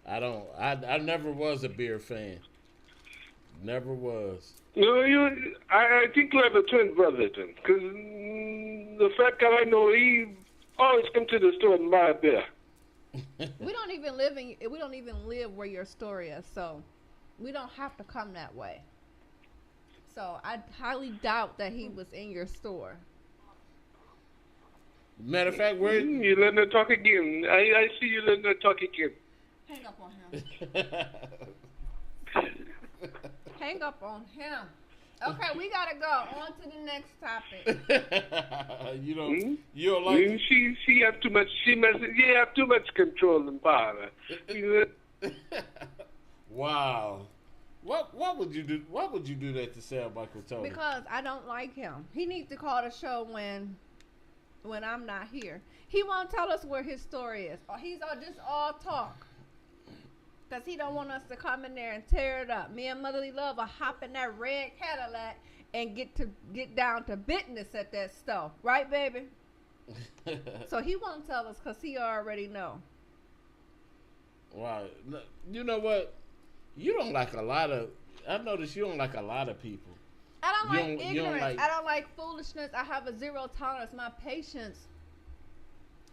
I never was a beer fan. Never was. No, I think you have a twin brother then, because the fat guy I know, he always come to the store and buy a beer. We don't even live where your store is, so we don't have to come that way. So I highly doubt that he was in your store. Matter of fact, where you letting her talk again? I see you letting her talk again. Hang up on him. Hang up on him. Okay, we gotta go on to the next topic. You don't like it? She have too much. You have too much control and power. Wow. What would you do? Why would you do that to Sam Michael Tony? Because I don't like him. He needs to call the show when I'm not here. He won't tell us where his story is. He's just all talk. Because he don't want us to come in there and tear it up. Me and Motherly Love will hop in that red Cadillac and get down to business at that store. Right, baby? So he won't tell us because he already know. Wow. You know what? You don't like a lot of... I've noticed you don't like a lot of people. I don't like ignorance. I don't like foolishness. I have a zero tolerance. My patience...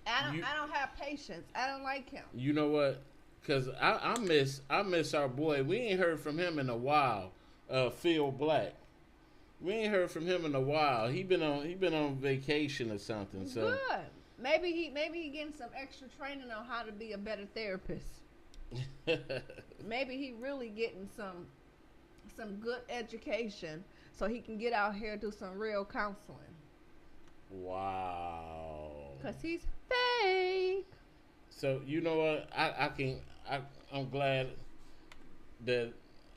I don't have patience. I don't like him. You know what? Cause I miss our boy. We ain't heard from him in a while. Phil Black. We ain't heard from him in a while. He been on vacation or something. So good. Maybe he getting some extra training on how to be a better therapist. Maybe he really getting some good education so he can get out here and do some real counseling. Wow. Cause he's fake. So you know what? I'm glad that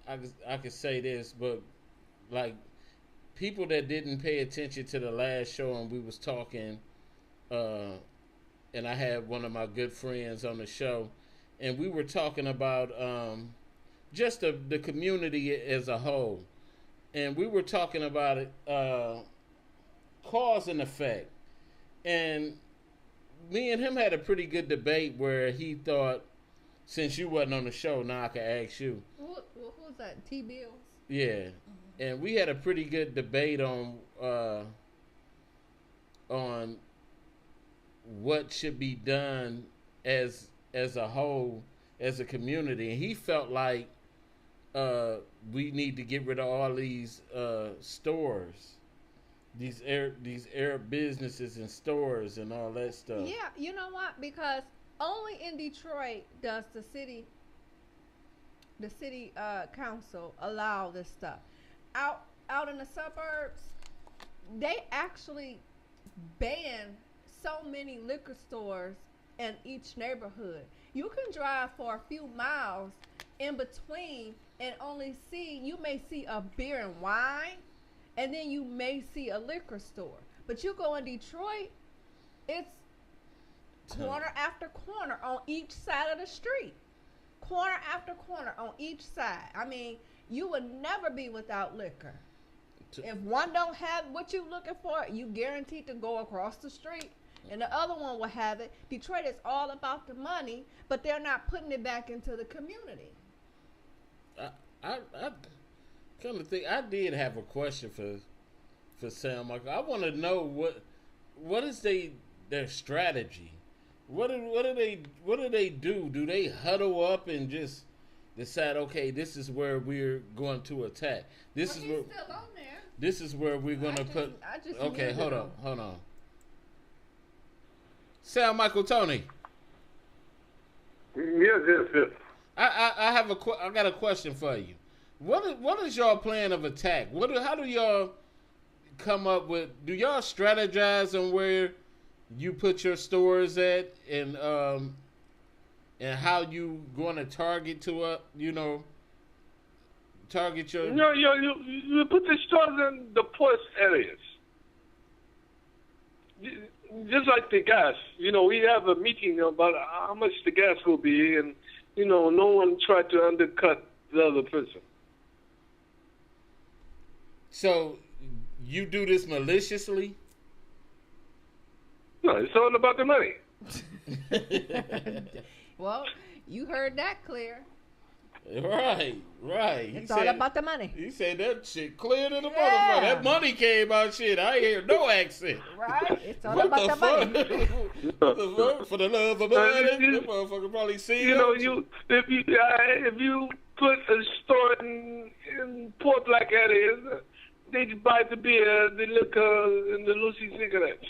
I can say this, but like people that didn't pay attention to the last show and we was talking, and I had one of my good friends on the show, and we were talking about just the community as a whole, and we were talking about it, cause and effect, and me and him had a pretty good debate where he thought, since you wasn't on the show, now I can ask you. Who's that? T-Bills? Yeah. And we had a pretty good debate on what should be done as a whole, as a community. And he felt like we need to get rid of all these stores. These Arab businesses and stores and all that stuff. Yeah, you know what? Because only in Detroit does the city council allow this stuff. Out in the suburbs, they actually ban so many liquor stores in each neighborhood. You can drive for a few miles in between and you may see a beer and wine, and then you may see a liquor store. But you go in Detroit, it's corner after corner on each side of the street. Corner after corner on each side. I mean, you would never be without liquor. If one don't have what you're looking for, you guaranteed to go across the street, and the other one will have it. Detroit is all about the money, but they're not putting it back into the community. I come to think, I did have a question for Sam Michael. I want to know what is their strategy. What do they do? Do they huddle up and just decide, okay, this is where we're going to attack? This is where still on there. This is where we're going to put. Okay, hold on. Sam Michael Tony. Yes. I got a question for you. What is y'all plan of attack? How do y'all come up with? Do y'all strategize on where you put your stores at, and how you going to target target your? No, you put the stores in the poorest areas. Just like the gas, we have a meeting about how much the gas will be, and no one tried to undercut the other person. So you do this maliciously? No, it's all about the money. Well, you heard that clear. Right. It's all about the money. He said that shit clear to the motherfucker. That money came out shit. I hear no accent. Right? It's all about the money. What the fuck? For the love of money, that motherfucker probably see if you put a store in poor black areas, they buy the beer, the liquor, and the Lucy cigarettes.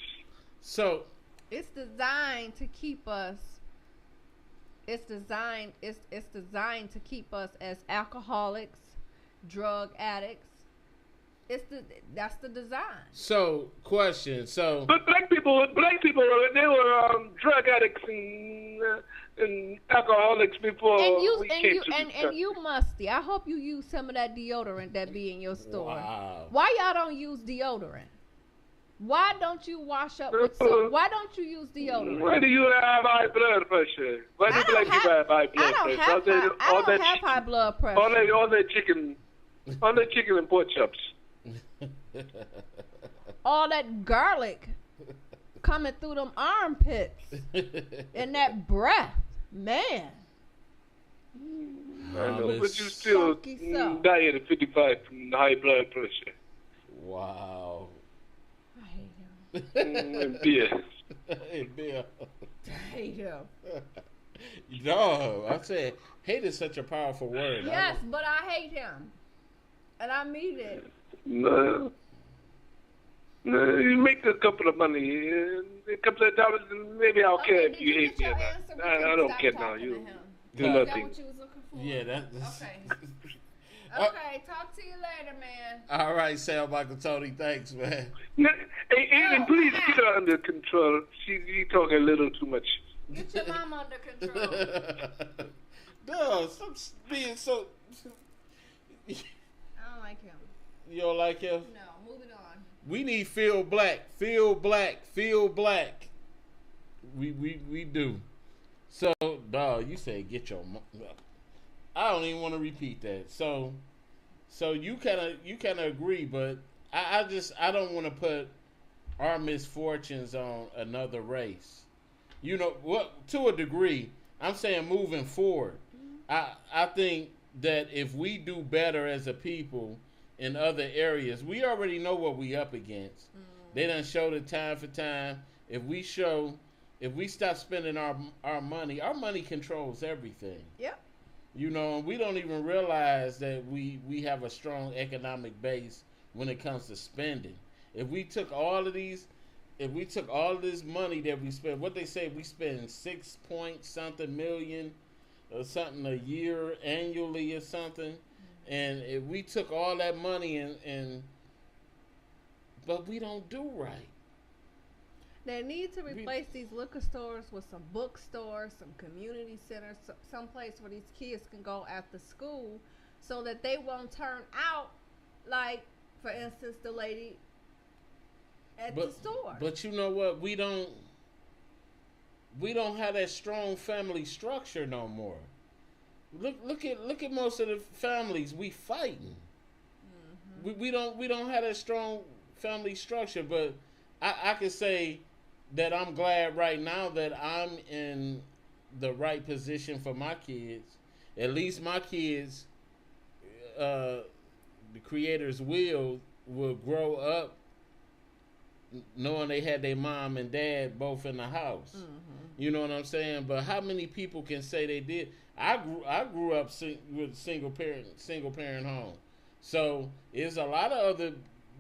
So it's designed to keep us. It's designed to keep us as alcoholics, drug addicts. That's the design. So, question. But black people, they were drug addicts and alcoholics before we came to this country. You musty. I hope you use some of that deodorant that be in your store. Wow. Why y'all don't use deodorant? Why don't you wash up with soap? Why don't you use deodorant? Why do you have high blood pressure? Why do black people have high blood pressure? I don't have high blood pressure. All that chicken and pork chops. All that garlic coming through them armpits and that breath, man. I know, but you still die at 55 from high blood pressure. Wow. I hate him. And beer. Hey, beer. I hate him. No, I said hate is such a powerful word. Yes, but I hate him, and I mean it. No. No, you make a couple of money, a couple of dollars, and maybe I'll care if you hate me or not. I don't care now. You do nothing. Is that what you was looking for? Yeah, that's okay. Okay, talk to you later, man. All right, Sam Michael Tony, thanks, man. No, hey, Aiden, please get her under control. She talking a little too much. Get your mom under control. No, stop being so. I don't like him. You don't like him? No, moving on. We need Phil Black. Phil Black. Phil Black. We do. So, dog, you say get your. I don't even want to repeat that. So you kind of agree, but I don't want to put our misfortunes on another race. You know what? To a degree, I'm saying moving forward. I think that if we do better as a people in other areas, we already know what we up against. They done showed it time for time. If we stop spending our money controls everything. Yep. You know, we don't even realize that we have a strong economic base when it comes to spending. If we took all of this money that we spend, what they say, we spend 6 point something million or something a year annually or something, and if we took all that money but we don't do right. They need to replace these liquor stores with some bookstores, some community centers, some place where these kids can go after school, so that they won't turn out like, for instance, the lady at the store. But you know what? We don't have that strong family structure no more. Look at most of the families we fighting. Mm-hmm. We don't have that strong family structure. But I can say that I'm glad right now that I'm in the right position for my kids. At least my kids, the Creator's will grow up knowing they had their mom and dad both in the house. Mm-hmm. You know what I'm saying? But how many people can say they did? I grew up with single parent home. So there's a lot of other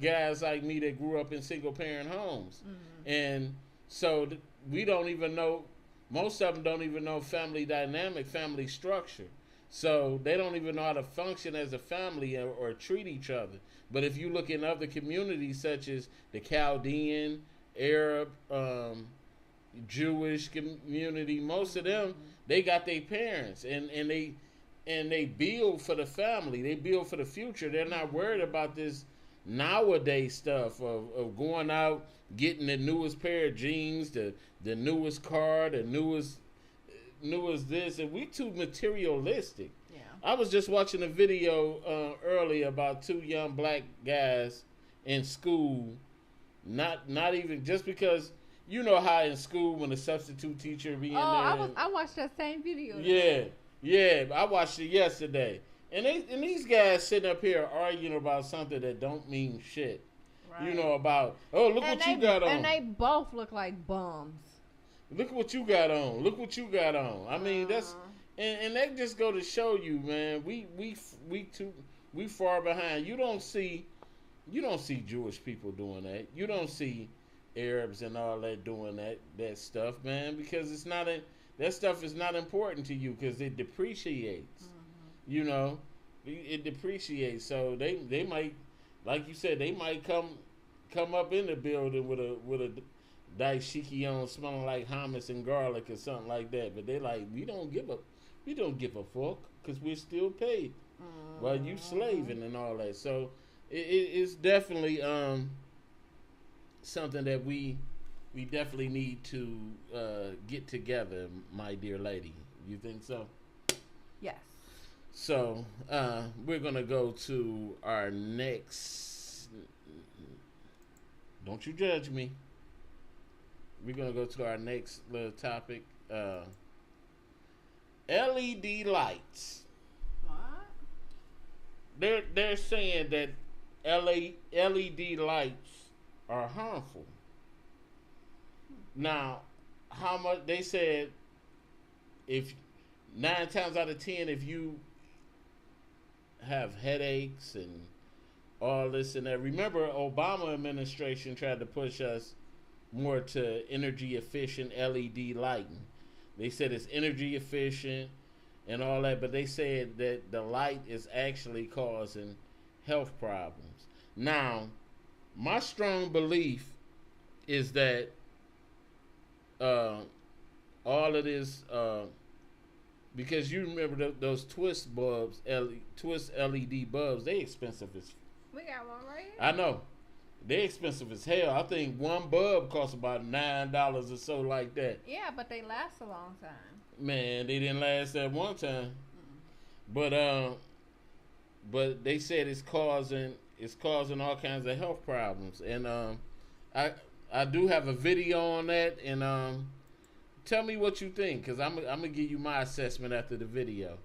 guys like me that grew up in single parent homes. Mm-hmm. And so we don't even know, most of them don't even know family dynamic, family structure. So they don't even know how to function as a family or treat each other. But if you look in other communities such as the Chaldean, Arab, Jewish community, most of them, they got their parents and they build for the family. They build for the future. They're not worried about this nowadays stuff of going out, getting the newest pair of jeans, the newest car, the newest this, and we too materialistic. Yeah. I was just watching a video earlier about two young black guys in school, not even just because you know how in school when the substitute teacher be in there. I watched that same video. Yeah, I watched it yesterday. And these guys sitting up here arguing about something that don't mean shit. Right. You know, about, look what you got on. And they both look like bums. Look what you got on. Look what you got on. I mean, that's and that just go to show you, man, we far behind. You don't see Jewish people doing that. You don't see Arabs and all that doing that stuff, man, because that stuff is not important to you because it depreciates. Mm-hmm. You know, it depreciates. So they might, like you said, they might come up in the building with a dashiki on smelling like hummus and garlic or something like that. But they like, we don't give a fuck because we're still paid while you slaving and all that. So it's definitely something that we definitely need to get together, my dear lady. You think so? Yes. So we're gonna go to our next. Don't you judge me. We're going to go to our next little topic. LED lights. What? They're saying that LED lights are harmful. Now, how much they said if 9 times out of 10, if you have headaches and all this and that, remember Obama administration tried to push us more to energy efficient LED lighting. They said it's energy efficient and all that, but they said that the light is actually causing health problems. Now, my strong belief is that all of this, because you remember those twist bulbs, twist LED bulbs, they expensive as. We got one right here. I know, they expensive as hell. I think one bulb costs about $9 or so like that. Yeah, but they last a long time. Man, they didn't last that one time. But they said it's causing all kinds of health problems, and I do have a video on that, and tell me what you think, because I'm gonna give you my assessment after the video.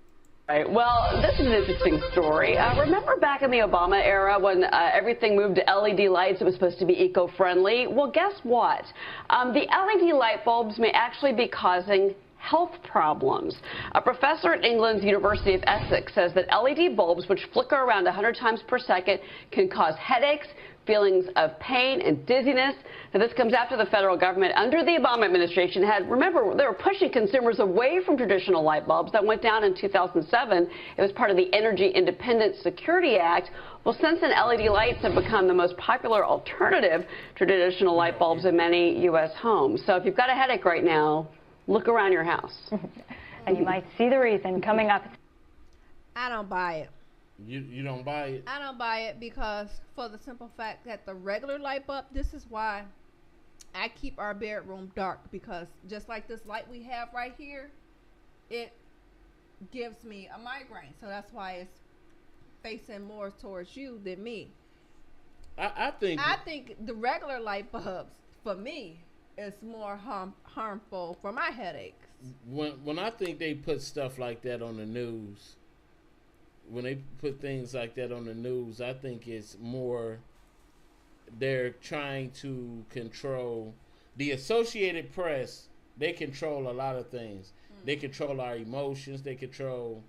Right. Well, this is an interesting story. Remember back in the Obama era when everything moved to LED lights, it was supposed to be eco-friendly? Well, guess what? The LED light bulbs may actually be causing health problems. A professor at England's University of Essex says that LED bulbs, which flicker around 100 times per second, can cause headaches, feelings of pain and dizziness. Now, this comes after the federal government under the Obama administration remember, they were pushing consumers away from traditional light bulbs. That went down in 2007. It was part of the Energy Independence Security Act. Well, since then, LED lights have become the most popular alternative to traditional light bulbs in many U.S. homes. So if you've got a headache right now, look around your house. And you might see the reason coming up. I don't buy it. You don't buy it? I don't buy it because for the simple fact that the regular light bulb, this is why I keep our bedroom dark, because just like this light we have right here, it gives me a migraine. So that's why it's facing more towards you than me. I think the regular light bulbs, for me, is more harmful for my headaches. When I think they put stuff like that on the news, when they put things like that on the news, I think it's more they're trying to control the Associated Press. They control a lot of things. They control our emotions. They control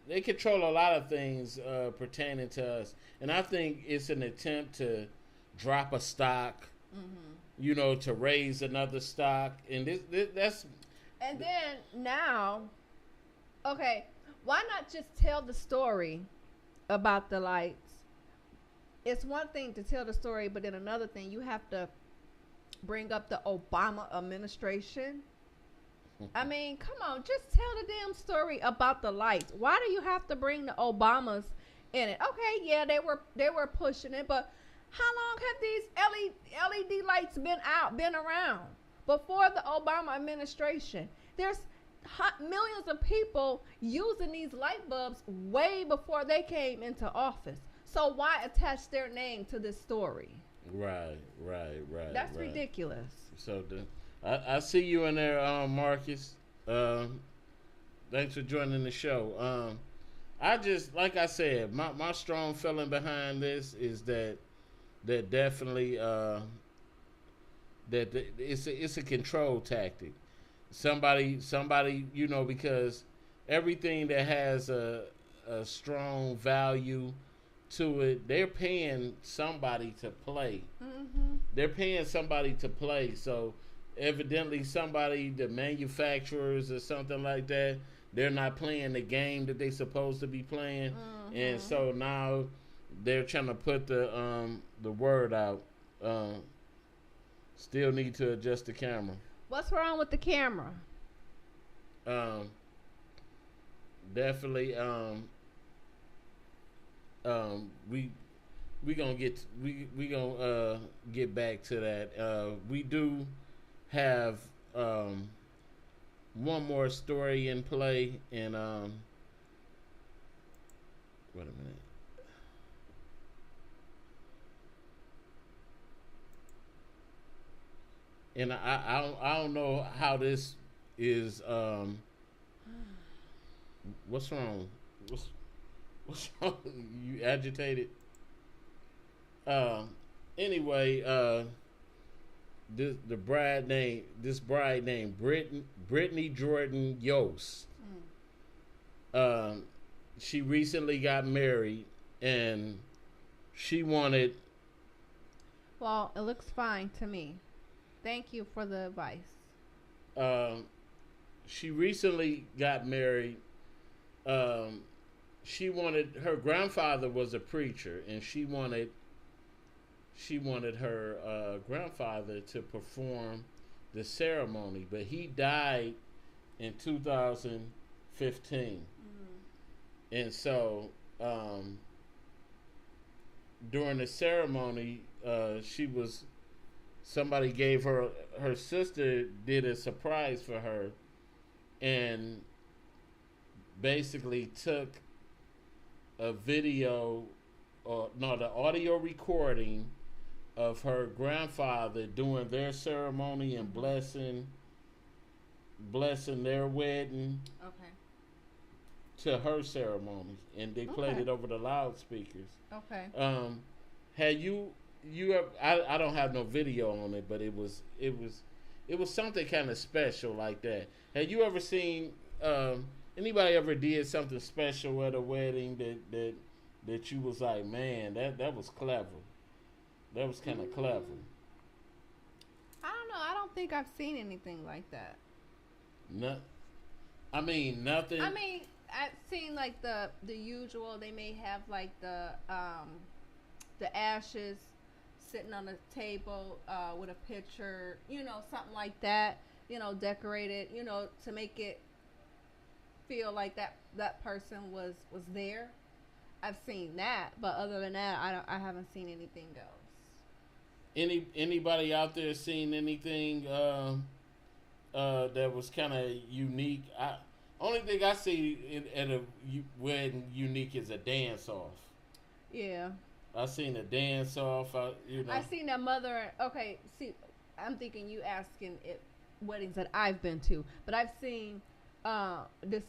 a lot of things pertaining to us. And I think it's an attempt to drop a stock, to raise another stock. And that's. And then now, okay, why not just tell the story about the lights? It's one thing to tell the story, but then another thing, you have to bring up the Obama administration. I mean, come on, just tell the damn story about the lights. Why do you have to bring the Obamas in it? Okay, yeah, they were pushing it, but how long have these LED lights been around? Before the Obama administration, there's millions of people using these light bulbs way before they came into office. So why attach their name to this story? Right. That's ridiculous. So I see you in there, Marcus. Thanks for joining the show. I just, like I said, my strong feeling behind this is that definitely that it's a control tactic. Somebody, because everything that has a strong value to it, they're paying somebody to play. They're paying somebody to play. So evidently somebody, the manufacturers or something like that, they're not playing the game that they're supposed to be playing. And so now they're trying to put the word out. Still need to adjust the camera. What's wrong with the camera? Definitely. We gonna get back to that. We do have one more story in play, and wait a minute. And I don't know how this is. What's wrong? What's wrong? You agitated? Anyway, this bride named Brittany Jordan Yost. She recently got married, and she wanted. Well, it looks fine to me. Thank you for the advice. She recently got married. She wanted, her grandfather was a preacher, and she wanted her grandfather to perform the ceremony, but he died in 2015. And so during the ceremony, somebody gave her sister did a surprise for her, and basically took a video, the audio recording of her grandfather doing their ceremony and blessing their wedding. Okay. To her ceremony, and they played it over the loudspeakers. Okay. Had you ever, I don't have no video on it, but it was something kind of special like that. Had you ever seen anybody ever did something special at a wedding that you was like, man, that was clever. That was kind of clever. I don't know. I don't think I've seen anything like that. Nothing. I've seen like the usual. They may have like the ashes sitting on a table with a picture, something like that, decorated, to make it feel like that person was there. I've seen that, but other than that, I haven't seen anything else. Anybody out there seen anything that was kind of unique? Only thing I see at a wedding unique is a dance off. Yeah. I seen a dance off. I seen that mother. Okay, see, I'm thinking you asking it weddings that I've been to, but I've seen this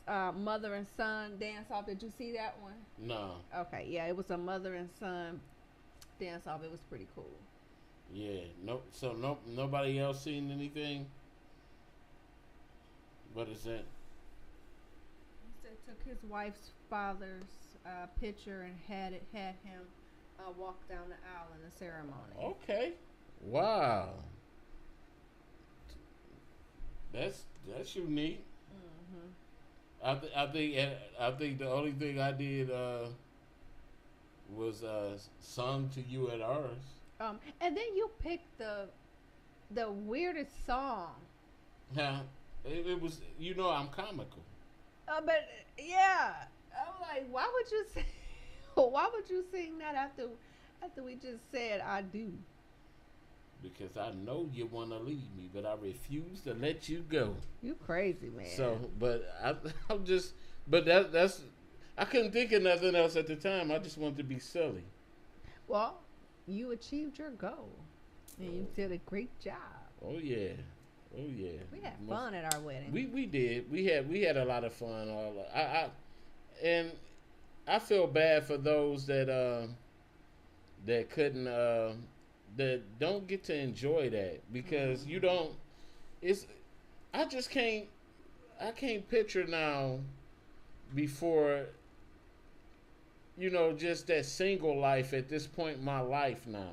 mother and son dance off. Did you see that one? No. Okay, yeah, it was a mother and son dance off. It was pretty cool. Yeah. Nobody else seen anything. What is that? Took his wife's father's picture and had him walk down the aisle in the ceremony. Okay. Wow. That's unique. Mm-hmm. I think the only thing I did was sung to you at ours. And then you picked the weirdest song. Yeah. It was, I'm comical. But yeah, I'm like, why would you sing that after we just said I do? Because I know you want to leave me, but I refuse to let you go. You crazy, man. So, but I'm just, but that's I couldn't think of nothing else at the time. I just wanted to be silly. Well, you achieved your goal, and you did a great job. Oh yeah. We had fun at our wedding. We did. We had a lot of fun. And I feel bad for those that couldn't that don't get to enjoy that, because you don't. I can't picture now before. Just that single life at this point in my life now.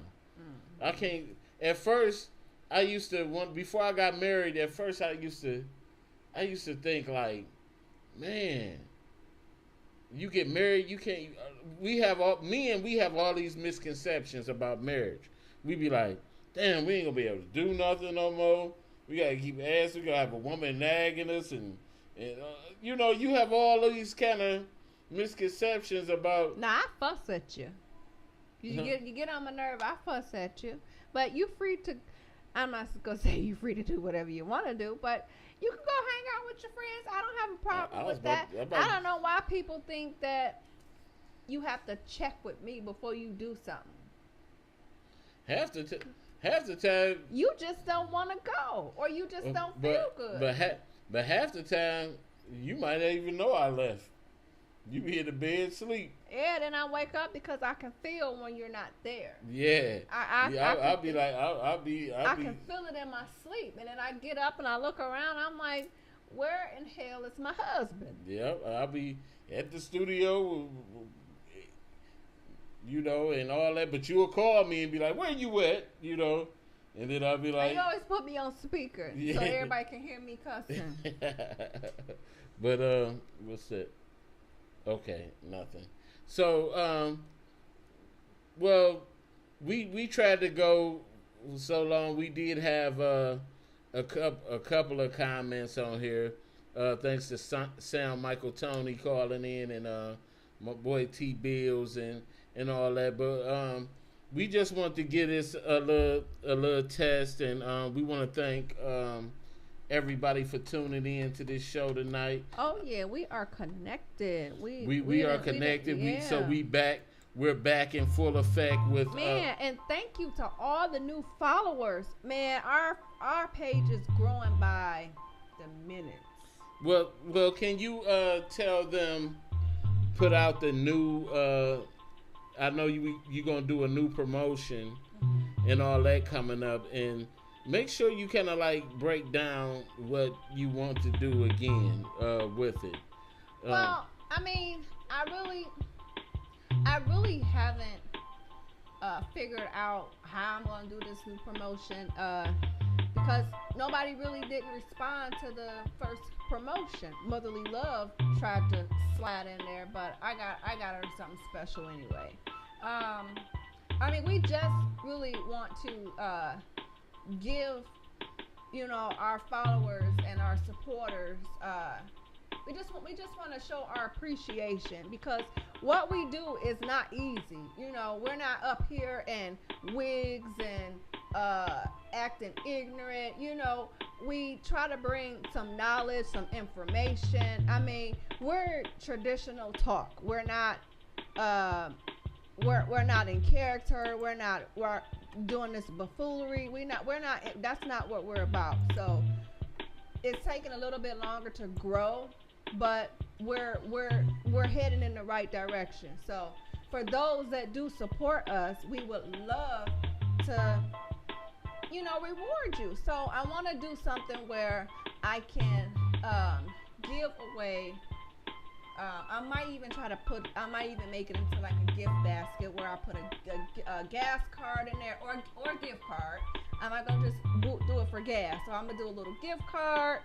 I can't. At first, I used to before I got married. At first, I used to think like, man, you get married, you can't. We have all these misconceptions about marriage. We be like, damn, we ain't gonna be able to do nothing no more. We gotta keep asking. We gotta have a woman nagging us, and you have all of these kind of misconceptions about. Nah, I fuss at you. You get on my nerve. I fuss at you, but you free to. I'm not gonna say you're free to do whatever you want to do, but you can go hang out with your friends. I don't have a problem with that. I don't know why people think that you have to check with me before you do something. Half the time you just don't want to go, or you just don't feel good. But half the time you might not even know I left. You be in the bed sleep. Yeah, then I wake up because I can feel when you're not there. Yeah. I'll be I can feel it in my sleep, and then I get up and I look around. I'm like, where in hell is my husband? Yep, I'll be at the studio, you know, and all that. But you'll call me and be like, where you at? You know, and then I'll be like, you always put me on speaker so everybody can hear me cussing. But what's that? Okay, nothing. So, well, we tried to go so long. We did have a couple of comments on here. Thanks to Sam Michael Tony calling in, and my boy T Bills and all that. But we just want to give this a little test, and we want to thank everybody for tuning in to this show tonight. Oh yeah, we are connected. We are connected. We're back in full effect with and thank you to all the new followers. Man, our page is growing by the minutes. Well, can you tell them, put out the new I know you're gonna do a new promotion and all that coming up, and make sure you kind of like break down what you want to do again with it. Well, I mean, I really haven't figured out how I'm going to do this new promotion because nobody really didn't respond to the first promotion. Motherly Love tried to slide in there, but I got her something special anyway. I mean, we just really want to give, you know, our followers and our supporters, we just want to show our appreciation, because what we do is not easy. You know, we're not up here in wigs and acting ignorant. You know, we try to bring some knowledge, some information. I mean, we're traditional talk. We're not we're not in character. We're doing this buffoonery. We're not that's not what we're about. So it's taking a little bit longer to grow, but we're heading in the right direction. So for those that do support us, we would love to, you know, reward you. So I want to do something where I can give away. I might even make it into like a gift basket where I put a gas card in there or a gift card. I'm not gonna just do it for gas. So I'm gonna do a little gift card.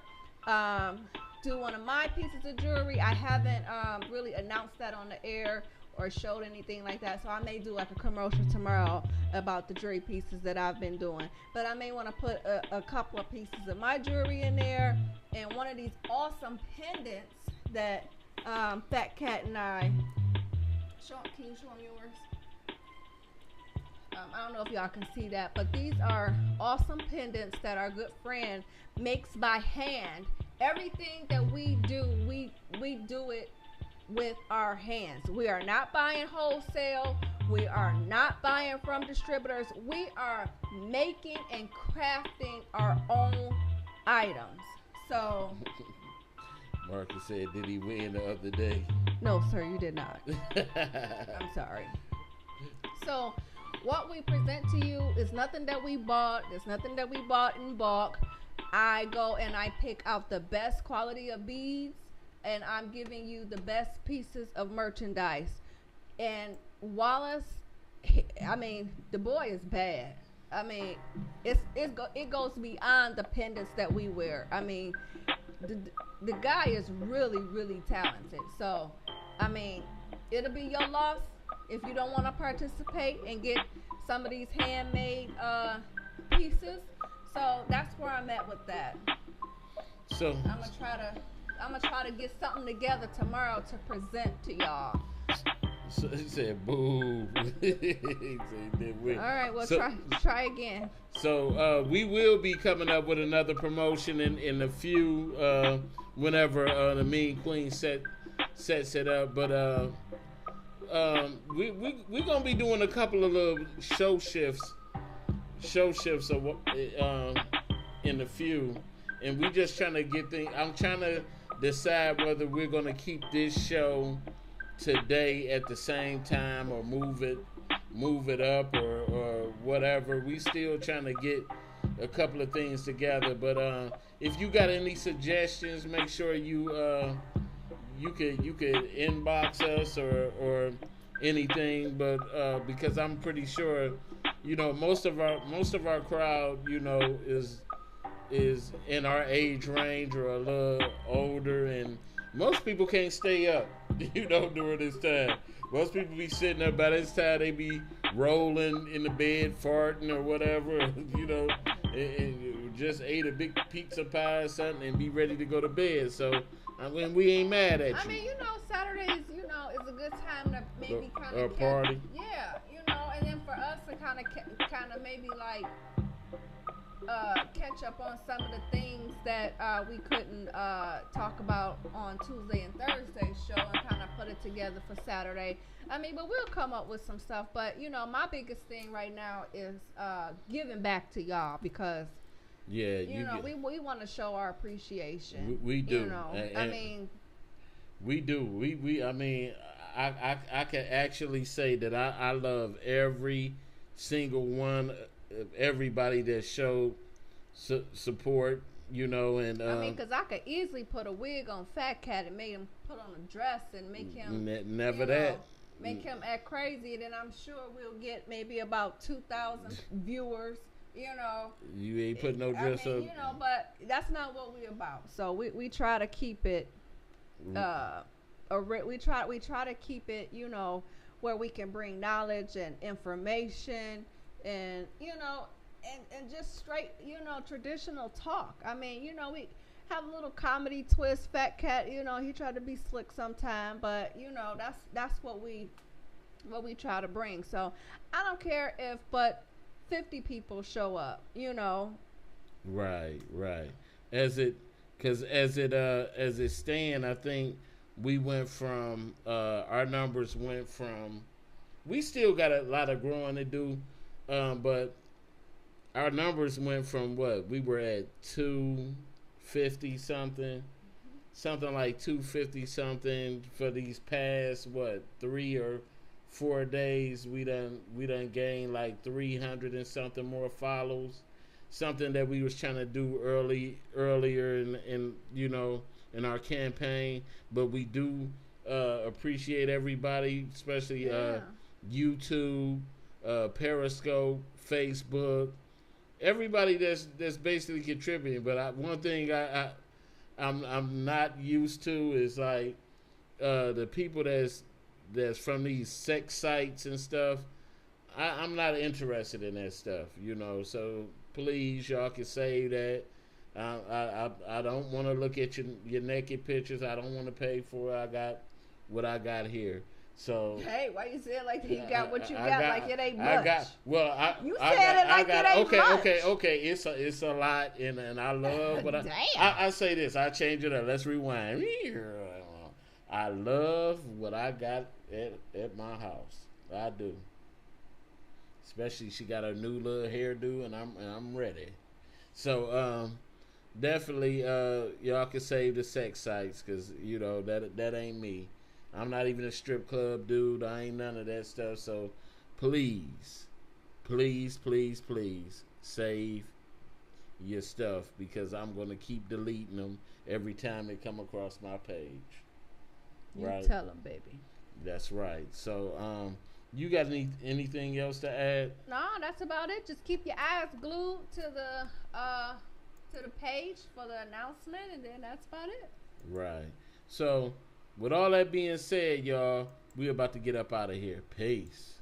Do one of my pieces of jewelry. I haven't really announced that on the air or showed anything like that. So I may do like a commercial tomorrow about the jewelry pieces that I've been doing. But I may want to put a couple of pieces of my jewelry in there, and one of these awesome pendants that Fat Cat and I can you show them yours? I don't know if y'all can see that, but these are awesome pendants that our good friend makes by hand. Everything that we do, we do it with our hands. We are not buying wholesale. We are not buying from distributors. We are making and crafting our own items. So Marcus said, did he win the other day? No, sir, you did not. I'm sorry. So what we present to you is nothing that we bought. There's nothing that we bought in bulk. I go and I pick out the best quality of beads, and I'm giving you the best pieces of merchandise. And Wallace, I mean, the boy is bad. I mean, it goes beyond the pendants that we wear. I mean, the guy is really, really talented. So, I mean, it'll be your loss if you don't want to participate and get some of these handmade pieces. So that's where I'm at with that. So I'm gonna try to get something together tomorrow to present to y'all. So he said, "Boo." He said, all right, well, try again. So we will be coming up with another promotion in a few whenever the Mean Queen sets it up. But we're gonna be doing a couple of little show shifts in a few, and we just trying to get things. I'm trying to decide whether we're gonna keep this show today at the same time or move it up or whatever. We still trying to get a couple of things together. But if you got any suggestions, make sure you could inbox us or anything. But because I'm pretty sure, most of our crowd, is in our age range or a little older, and most people can't stay up, during this time. Most people be sitting up by this time, they be rolling in the bed, farting or whatever, and just ate a big pizza pie or something and be ready to go to bed. So, we ain't mad at you. I mean, Saturdays, is a good time to maybe kind of party. Yeah, and then for us to kind of maybe like catch up on some of the things that we couldn't talk about on Tuesday and Thursday's show and kind of put it together for Saturday. I mean, but we'll come up with some stuff. But, my biggest thing right now is giving back to y'all because, we want to show our appreciation. We do. We do. I can actually say that I love every single one of everybody that showed support, and because I could easily put a wig on Fatcat and make him put on a dress and make him make him act crazy, and then I'm sure we'll get maybe about 2,000 viewers. You ain't put no dress up. But that's not what we're about. So we try to keep it. We try to keep it, where we can bring knowledge and information, and and just straight, traditional talk. I mean, we have a little comedy twist. Fatcat, he tried to be slick sometime, but that's what we try to bring. So I don't care if but 50 people show up, Right. As it stand, I think we went from our numbers went from. We still got a lot of growing to do, but our numbers went from what we were at 250 something, something like 250 something for these past 3 or 4 days. We done gained like 300 and something more follows. Something that we was trying to do earlier in our campaign, but we do appreciate everybody, especially YouTube, Periscope, Facebook, everybody that's basically contributing. But one thing I'm not used to is like the people that's from these sex sites and stuff. I'm not interested in that stuff, So please, y'all can say that. I don't want to look at your naked pictures. I don't want to pay for it. I got what I got here. So hey, why you say it like you got what you got like it ain't much? You said it like it ain't much. Okay. It's a lot, and I love. But I say this. I change it up. Let's rewind. I love what I got at my house. I do. Especially she got her new little hairdo, and I'm ready. So definitely y'all can save the sex sites, because that ain't me. I'm not even a strip club dude. I ain't none of that stuff. So please save your stuff, because I'm going to keep deleting them every time they come across my page. Right? You tell them, baby. That's right. So you got anything else to add? No, that's about it. Just keep your eyes glued to the page for the announcement, and then that's about it. Right. So with all that being said, y'all, we're about to get up out of here. Peace.